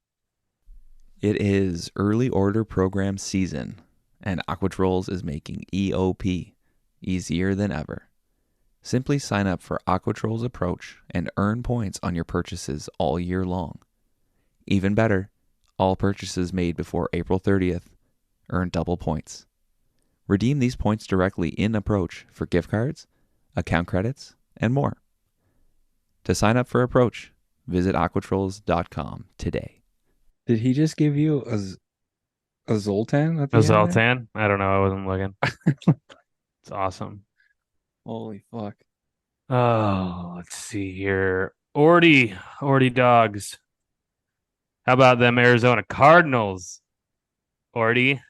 It is early order program season, and AquaTrolls is making EOP easier than ever. Simply sign up for AquaTrolls Approach and earn points on your purchases all year long. Even better, all purchases made before April 30th earn double points. Redeem these points directly in Approach for gift cards, account credits, and more. To sign up for Approach, visit aquatrolls.com today. Did he just give you a Zoltan at the A end there? Zoltan? I don't know. I wasn't looking. It's awesome. Holy fuck. Oh, let's see here. Orty dogs. How about them Arizona Cardinals? Orty.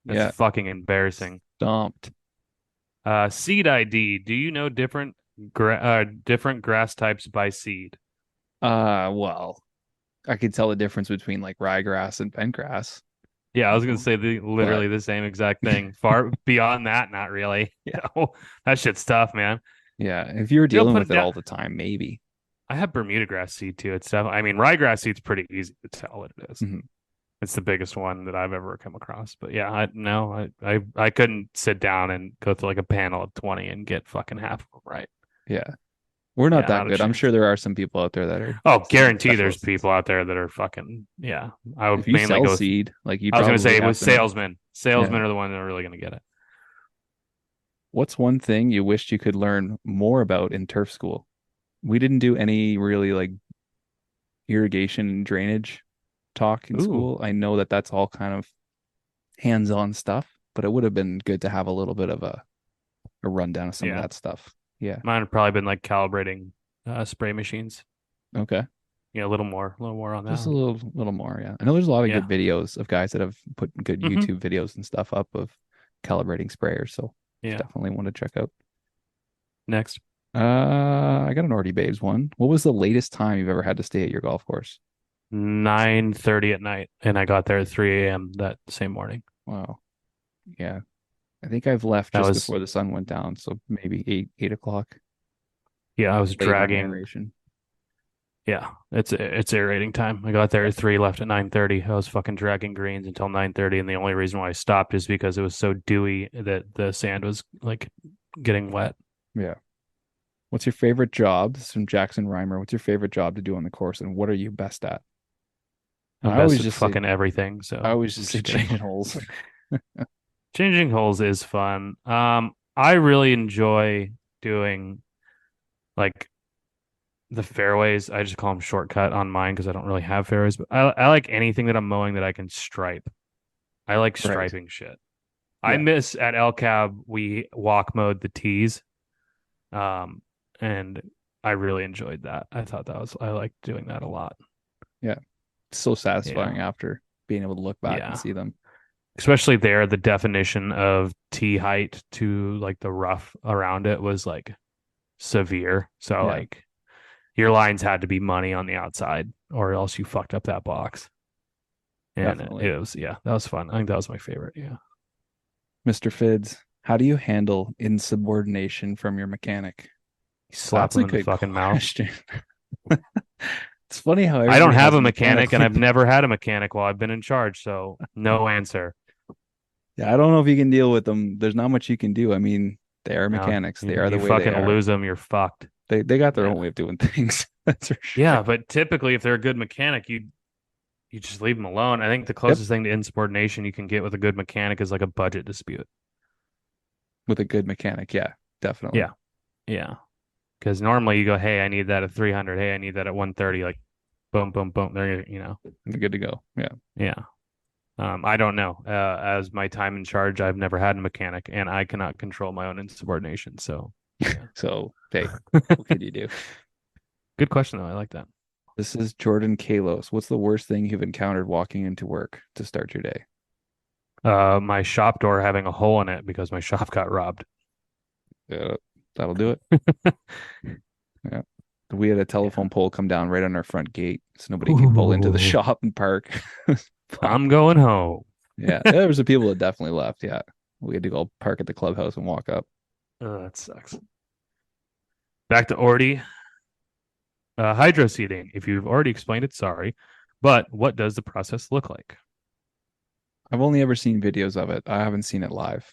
That's Yeah. fucking embarrassing. Stomped. Seed ID. Do you know different grass types by seed? Well, I could tell the difference between like ryegrass and bentgrass. Yeah, I was gonna say literally the same exact thing. Far beyond that, not really. Yeah. That shit's tough, man. Yeah, if you were You'll dealing put with it it down- all the time, maybe. I have Bermuda grass seed too. It's definitely, I mean, ryegrass seed's pretty easy to tell what it is. Mhm. It's the biggest one that I've ever come across. But yeah, I couldn't sit down and go through like a panel of 20 and get fucking half of them right. Yeah. We're not Yeah, that not a good. I'm chance. sure there are some people out there that are. Oh, guarantee there's specialists. people out there that are fucking, yeah. I would If you mainly sell go with, seed, like you I was gonna probably say have with to know. salesmen. Salesmen Yeah. are the ones that are really gonna get it. What's one thing you wished you could learn more about in turf school? We didn't do any really like irrigation and drainage talk in Ooh. school. I know that that's all kind of hands-on stuff, but it would have been good to have a little bit of a rundown of some Yeah. of that stuff. Yeah. Mine have probably been like calibrating spray machines. Okay. Yeah, a little more on that. Just a little more, yeah. I know there's a lot of Yeah. good videos of guys that have put good Mhm. YouTube videos and stuff up of calibrating sprayers, so Yeah. definitely want to check out. Next. I got an Orty Babes one. What was the latest time you've ever had to stay at your golf course? 9:30 at night, and I got there at 3 a.m. that same morning. Wow. Yeah. I think I've left That just was- before the sun went down, so maybe 8 o'clock. Yeah, I was Late on dragging. aeration. Yeah, it's aerating time. I got there at 3, left at 9:30. I was fucking dragging greens until 9:30, and the only reason why I stopped is because it was so dewy that the sand was like getting wet. Yeah. What's your favorite job? This is from Jackson Reimer. What's your favorite job to do on the course, and what are you best at? I'm I best always at just say- fucking everything. So I always I'm just say kidding. changing holes. Changing holes is fun. I really enjoy doing like the fairways. I just call them shortcut on mine because I don't really have fairways. But I like anything that I'm mowing that I can stripe. I like Right. striping shit. I Yeah. miss at El Cab we walk mowed the tees, and I really enjoyed that. I liked doing that a lot. It's so satisfying after being able to look back Yeah. and see them. Especially there, the definition of tee height to like the rough around it was like severe. So Yeah. like your lines had to be money on the outside or else you fucked up that box. And Definitely. it was, that was fun. I think that was my favorite. Yeah. Mr. Fids, how do you handle insubordination from your mechanic? Slap That's a him in the good fucking mouth. question. It's funny how I don't everybody have has a mechanic and mechanic. I've never had a mechanic while I've been in charge. So no answer. Yeah, I don't know if you can deal with them. There's not much you can do. I mean, they are No, mechanics. They you- are the you way fucking they are. lose them, you're fucked. They got their Yeah. own way of doing things. That's for sure. Yeah, but typically if they're a good mechanic, you just leave them alone. I think the closest thing to insubordination you can get with a good mechanic is like a budget dispute. With a good mechanic, yeah, definitely. Yeah. Yeah. Because normally you go, hey, I need that at 300. Hey, I need that at 130. Like, boom, boom, boom. They're, They're good to go. Yeah. yeah. I don't know. As my time in charge, I've never had a mechanic, and I cannot control my own insubordination. So, yeah. So, hey, what could you do? Good question, though. I like that. This is Jordan Kalos. What's the worst thing you've encountered walking into work to start your day? My shop door having a hole in it because my shop got robbed. That'll do it. Yeah. We had a telephone pole come down right on our front gate, so nobody could pull into the Ooh. shop and park. I'm going home. Yeah, there was some people that definitely left. Yeah, we had to go park at the clubhouse and walk up. Oh, that sucks. Back to Orty. Hydro seeding. If you've already explained it, sorry. But what does the process look like? I've only ever seen videos of it. I haven't seen it live.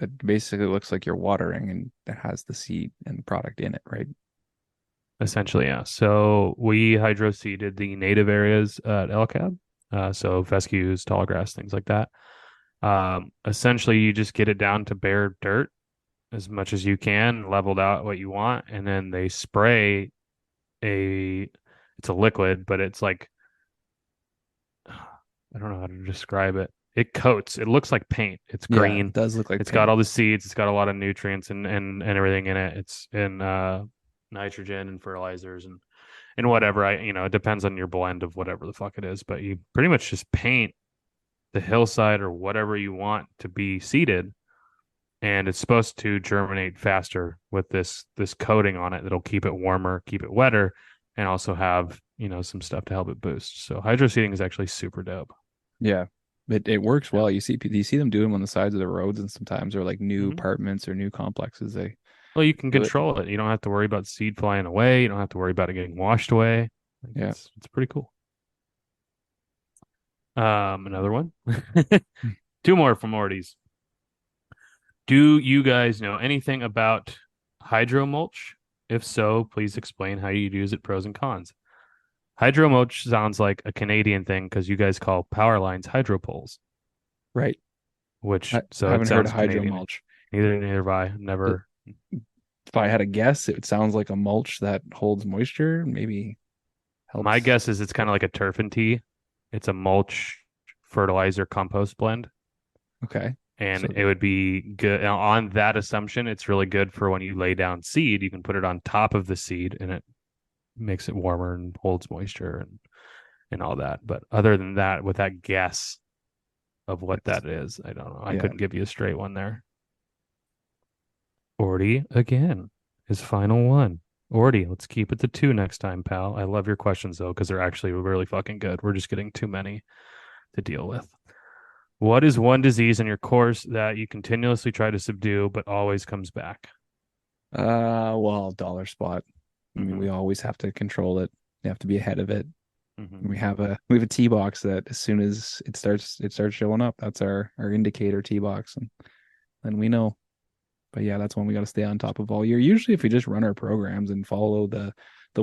It basically looks like you're watering and it has the seed and product in it, right? Essentially, yeah. So we hydro seeded the native areas at LCAB. So fescues, tall grass, things like that. Essentially, you just get it down to bare dirt as much as you can, leveled out what you want, and then they spray it's a liquid, but it's like, I don't know how to describe it. It coats. It looks like paint. It's Yeah, green. it does look like It's paint. got all the seeds. It's got a lot of nutrients and everything in it. It's in nitrogen and fertilizers and whatever. It depends on your blend of whatever the fuck it is, but you pretty much just paint the hillside or whatever you want to be seeded, and it's supposed to germinate faster with this coating on it that'll keep it warmer, keep it wetter, and also have some stuff to help it boost. So hydro seeding is actually super dope. Yeah, it works well. You see them do them on the sides of the roads, and sometimes or like new Mhm. apartments or new complexes. Well, you can do it. control it. You don't have to worry about seed flying away. You don't have to worry about it getting washed away. Yeah. It's pretty cool. Another one. Two more from Morty's. Do you guys know anything about hydro mulch? If so, please explain how you use it, pros and cons. Hydro mulch sounds like a Canadian thing because you guys call power lines hydro poles, Right. which I so it haven't heard sounds of hydro Canadian. mulch. Neither have I. Never. If I had a guess, it sounds like a mulch that holds moisture, maybe helps. My guess is it's kind of like a turf and tea. It's a mulch fertilizer compost blend. Okay. And So- it would be good on that assumption. It's really good for when you lay down seed. You can put it on top of the seed and it makes it warmer and holds moisture and all that. But other than that, with that guess of what that is, I don't know. I couldn't give you a straight one there. Orty again, his final one. Orty, let's keep it to 2 next time, pal. I love your questions though, because they're actually really fucking good. We're just getting too many to deal with. What is one disease in your course that you continuously try to subdue but always comes back? Well, dollar spot. I mean, we always have to control it. You have to be ahead of it. Mm-hmm. We have a tee box that as soon as it starts showing up, that's our indicator tee box, and then we know. But yeah, that's one we got to stay on top of all year. Usually, if we just run our programs and follow the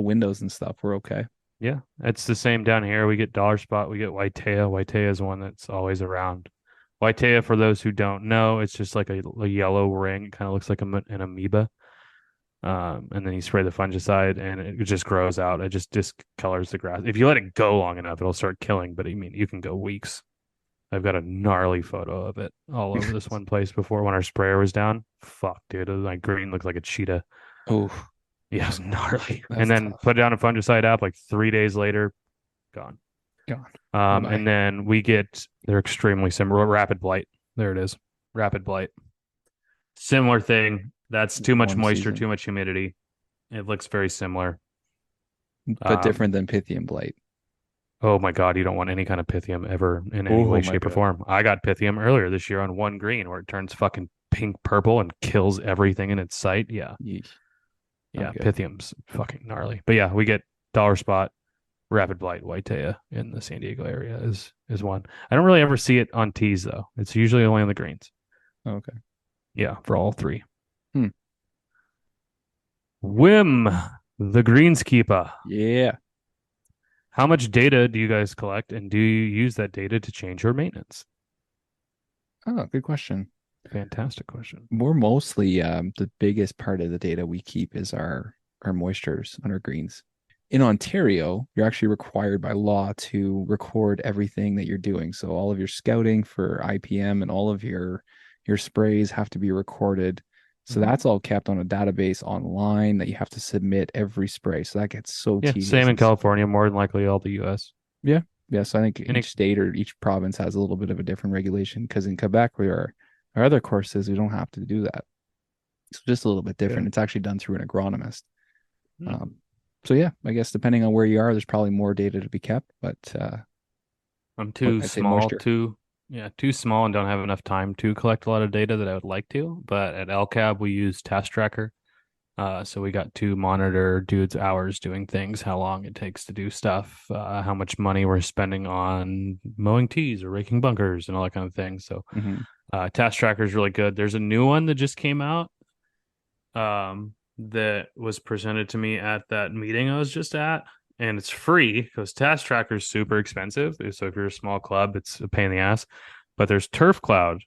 windows and stuff, we're okay. Yeah, it's the same down here. We get dollar spot. We get whitetail. Whitetail is one that's always around. Whitetail, for those who don't know, it's just like a yellow ring. It kind of looks like an amoeba. And then you spray the fungicide and it just grows out. It just discolors the grass. If you let it go long enough, it'll start killing. But I mean, you can go weeks. I've got a gnarly photo of it all over this one place before when our sprayer was down. Fuck, dude. My green looked like a cheetah. Oh, yeah, it was gnarly. That's and then tough. put down a fungicide app like 3 days later, gone. Bye-bye. And then they're extremely similar. Rapid blight. There it is. Rapid blight. Similar thing. That's too much One moisture, season. too much humidity. It looks very similar. But different than Pythium blight. Oh my God, you don't want any kind of Pythium ever in any way, my shape, or God. form. I got Pythium earlier this year on one green where it turns fucking pink purple and kills everything in its sight. Yeah. Yeesh. Yeah. Okay. Pythium's fucking gnarly. But yeah, we get dollar spot, rapid blight, whitetail in the San Diego area is one. I don't really ever see it on tees though. It's usually only on the greens. Okay. Yeah, for all 3. Hmm. Wim, the Greenskeeper. Yeah. How much data do you guys collect, and do you use that data to change your maintenance? Oh, good question. Fantastic question. We're mostly the biggest part of the data we keep is our moistures on our greens. In Ontario, you're actually required by law to record everything that you're doing. So all of your scouting for IPM and all of your sprays have to be recorded. So that's all kept on a database online that you have to submit every spray. So that gets so tedious. Same in California, more than likely all the U.S. Yeah. So I think each state or each province has a little bit of a different regulation, because in Quebec, our other courses, we don't have to do that. It's just a little bit different. It's actually done through an agronomist. So yeah, I guess depending on where you are, there's probably more data to be kept, but I'm too small, too small, and don't have enough time to collect a lot of data that I would like to. But at LCAB, we use Task Tracker. So we got to monitor dudes' hours doing things, how long it takes to do stuff, how much money we're spending on mowing tees or raking bunkers and all that kind of thing. So Task Tracker is really good. There's a new one that just came out that was presented to me at that meeting I was just at, and it's free because Task Tracker is super expensive. So if you're a small club, it's a pain in the ass. But there's Turf Cloud,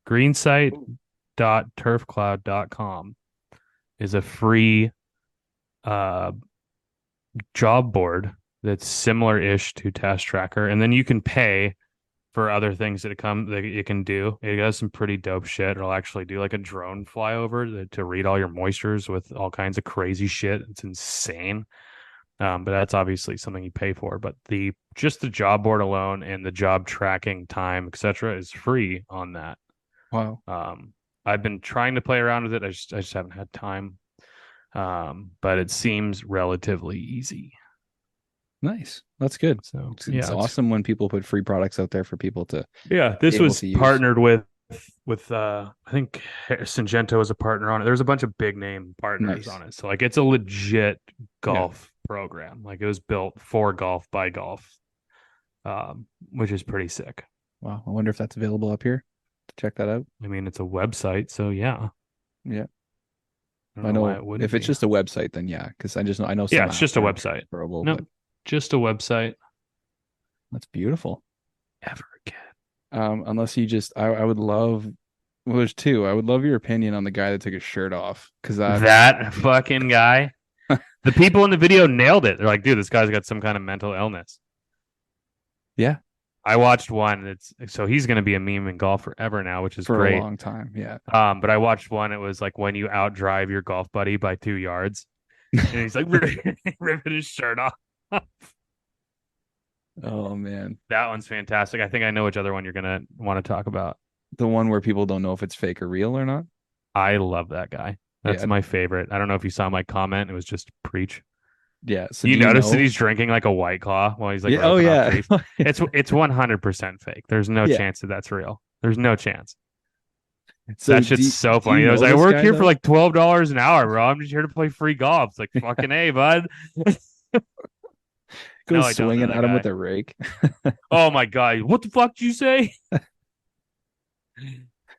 greensite.turfcloud.com is a free job board that's similar-ish to Task Tracker, and then you can pay for other things that it can do. It does some pretty dope shit. It'll actually do like a drone flyover to read all your moistures with all kinds of crazy shit. It's insane. But that's obviously something you pay for. But just the job board alone and the job tracking time, etc., is free on that. Wow. I've been trying to play around with it. I just haven't had time. But it seems relatively easy. Nice. That's good. So it's awesome when people put free products out there for people to. Yeah, this was partnered with I think Syngenta was a partner on it. There's a bunch of big name partners on it. So like it's a legit golf program. Like it was built for golf by golf, which is pretty sick. Wow. I wonder if that's available up here. Check that out. I mean, it's a website, so yeah. Yeah. I know if it's just a website, then yeah, because I know. Yeah, it's just a website. No, just a website. That's beautiful. Ever again. Unless you just, I would love. Well, there's two. I would love your opinion on the guy that took his shirt off, because that fucking guy. The people in the video nailed it. They're like, dude, this guy's got some kind of mental illness. Yeah. I watched one. So he's going to be a meme in golf forever now, which is for great. A long time. Yeah. But I watched one. It was like when you outdrive your golf buddy by 2 yards, and he's like ripping his shirt off. Oh man, that one's fantastic. I think I know which other one you're going to want to talk about. The one where people don't know if it's fake or real or not. I love that guy. That's my favorite. I don't know if you saw my comment. It was just preach. Yeah. So you notice that he's drinking like a White Claw while he's like, it's 100% fake. There's no chance that that's real. There's no chance. So that shit's so funny. He was like, I work here for like $12 an hour, bro. I'm just here to play free golf. It's like, fucking A, bud. Go swinging at him with a rake. Oh my God. What the fuck did you say?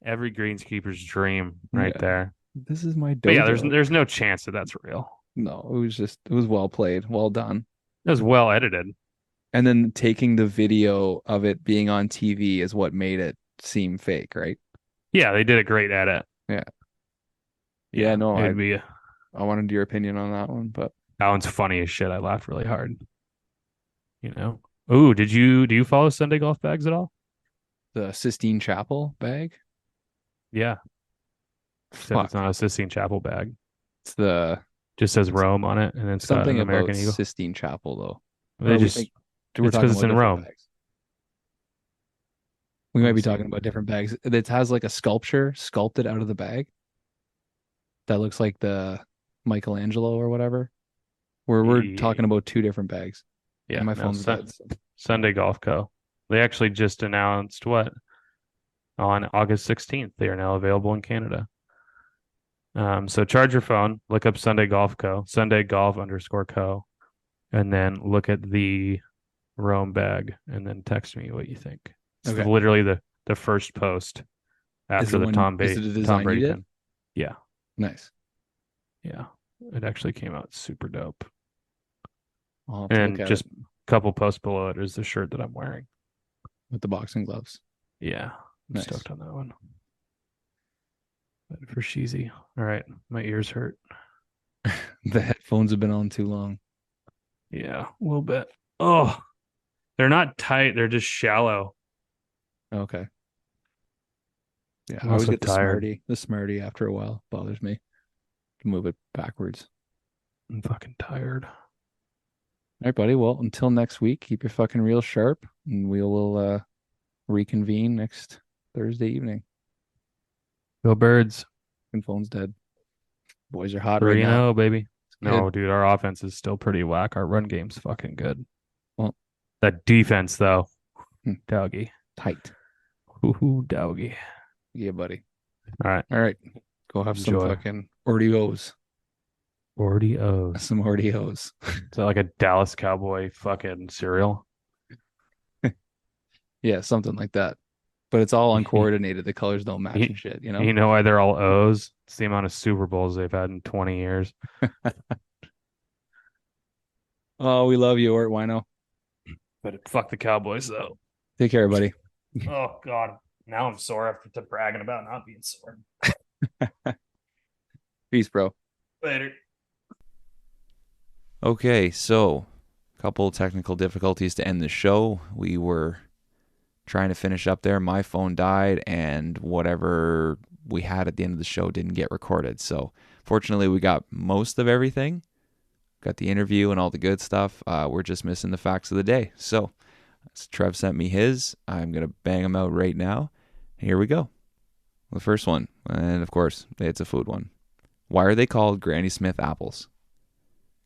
Every greenskeeper's dream right there. This is my dojo. But yeah, there's no chance that that's real. No, it was well played, well done. It was well edited. And then taking the video of it being on TV is what made it seem fake, right? Yeah, they did a great edit. Yeah, no, I wanted your opinion on that one, but that one's funny as shit. I laughed really hard. You know. Ooh, do you follow Sunday Golf Bags at all? The Sistine Chapel bag? Yeah. Except it's not a Sistine Chapel bag. It's just says Rome on it, and it's something got an American about Eagle. Sistine Chapel though. We're talking because it's in Rome. Bags. We might be talking about different bags. It has like a sculpture sculpted out of the bag that looks like the Michelangelo or whatever. We're talking about two different bags. Yeah, my phone's dead. So. Sunday Golf Co. They actually just announced on August 16th. They are now available in Canada. So charge your phone, look up Sunday Golf Co. Sunday Golf _Co. And then look at the Rome bag and then text me what you think. It's literally the first post after the Tom Brady pin. Yeah. Nice. Yeah. It actually came out super dope. And just a couple posts below it is the shirt that I'm wearing. With the boxing gloves. Yeah. I'm stoked on that one. For Sheezy. All right. My ears hurt. The headphones have been on too long. Yeah, a little bit. Oh, they're not tight. They're just shallow. Okay. Yeah, I'm I always also get the tired. Smarty. The Smarty after a while bothers me. Move it backwards. I'm fucking tired. All right, buddy. Well, until next week, keep your fucking reel sharp, and we will reconvene next Thursday evening. Go Birds. And phone's dead. Boys are hot right 3-0, now. baby. No, Good. dude, our offense is still pretty whack. Our run game's fucking good. Well, that defense, though. Hmm. Doggy. Tight. Ooh, doggy. Yeah, buddy. All right. All right. Go have some Enjoy. fucking Oreos. Oreos. Some Oreos. Is that like a Dallas Cowboy fucking cereal? Yeah, something like that. But it's all uncoordinated. The colors don't match and shit, you know? You know why they're all O's? It's the amount of Super Bowls they've had in 20 years. Oh, we love you, Ort Wino. But fuck the Cowboys, though. Take care, buddy. Oh, God. Now I'm sore after bragging about not being sore. Peace, bro. Later. Okay, so a couple technical difficulties to end the show. We were trying to finish up there. My phone died, and whatever we had at the end of the show didn't get recorded. So fortunately, we got most of everything. Got the interview and all the good stuff. We're just missing the facts of the day. So Trev sent me his. I'm going to bang them out right now. Here we go. The first one, and of course, it's a food one. Why are they called Granny Smith apples?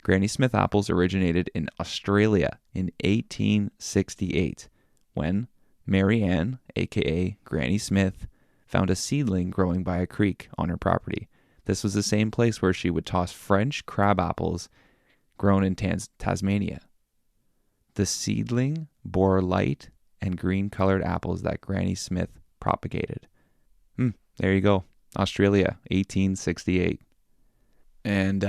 Granny Smith apples originated in Australia in 1868 when Mary Ann, aka Granny Smith, found a seedling growing by a creek on her property. This was the same place where she would toss French crab apples grown in Tasmania. The seedling bore light and green colored apples that Granny Smith propagated. There you go. Australia, 1868. And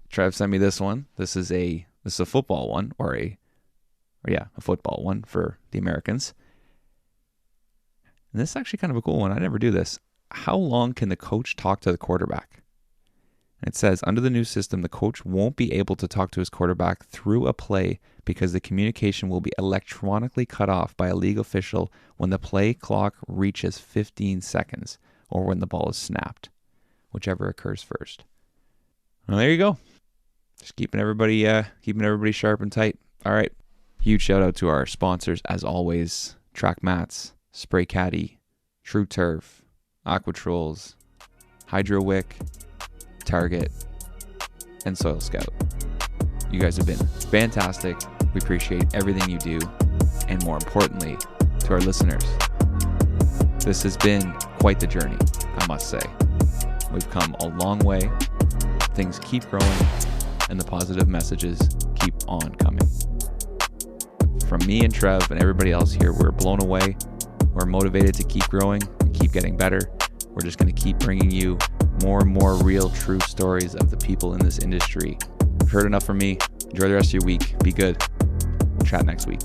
Trev sent me this one. This is a football one, a football one for the Americans. And this is actually kind of a cool one. I never do this. How long can the coach talk to the quarterback? And it says, under the new system, the coach won't be able to talk to his quarterback through a play because the communication will be electronically cut off by a league official when the play clock reaches 15 seconds or when the ball is snapped, whichever occurs first. Well, there you go. Just keeping everybody sharp and tight. All right. Huge shout out to our sponsors, as always: Track Mats, Spray Caddy, Tru-Turf, Aquatrolls, Hydro Wick, Target, and Soil Scout. You guys have been fantastic. We appreciate everything you do. And more importantly, to our listeners, this has been quite the journey, I must say. We've come a long way. Things keep growing, and the positive messages keep on coming. From me and Trev and everybody else here, we're blown away. We're motivated to keep growing and keep getting better. We're just going to keep bringing you more and more real, true stories of the people in this industry. You've heard enough from me. Enjoy the rest of your week. Be good. We'll chat next week.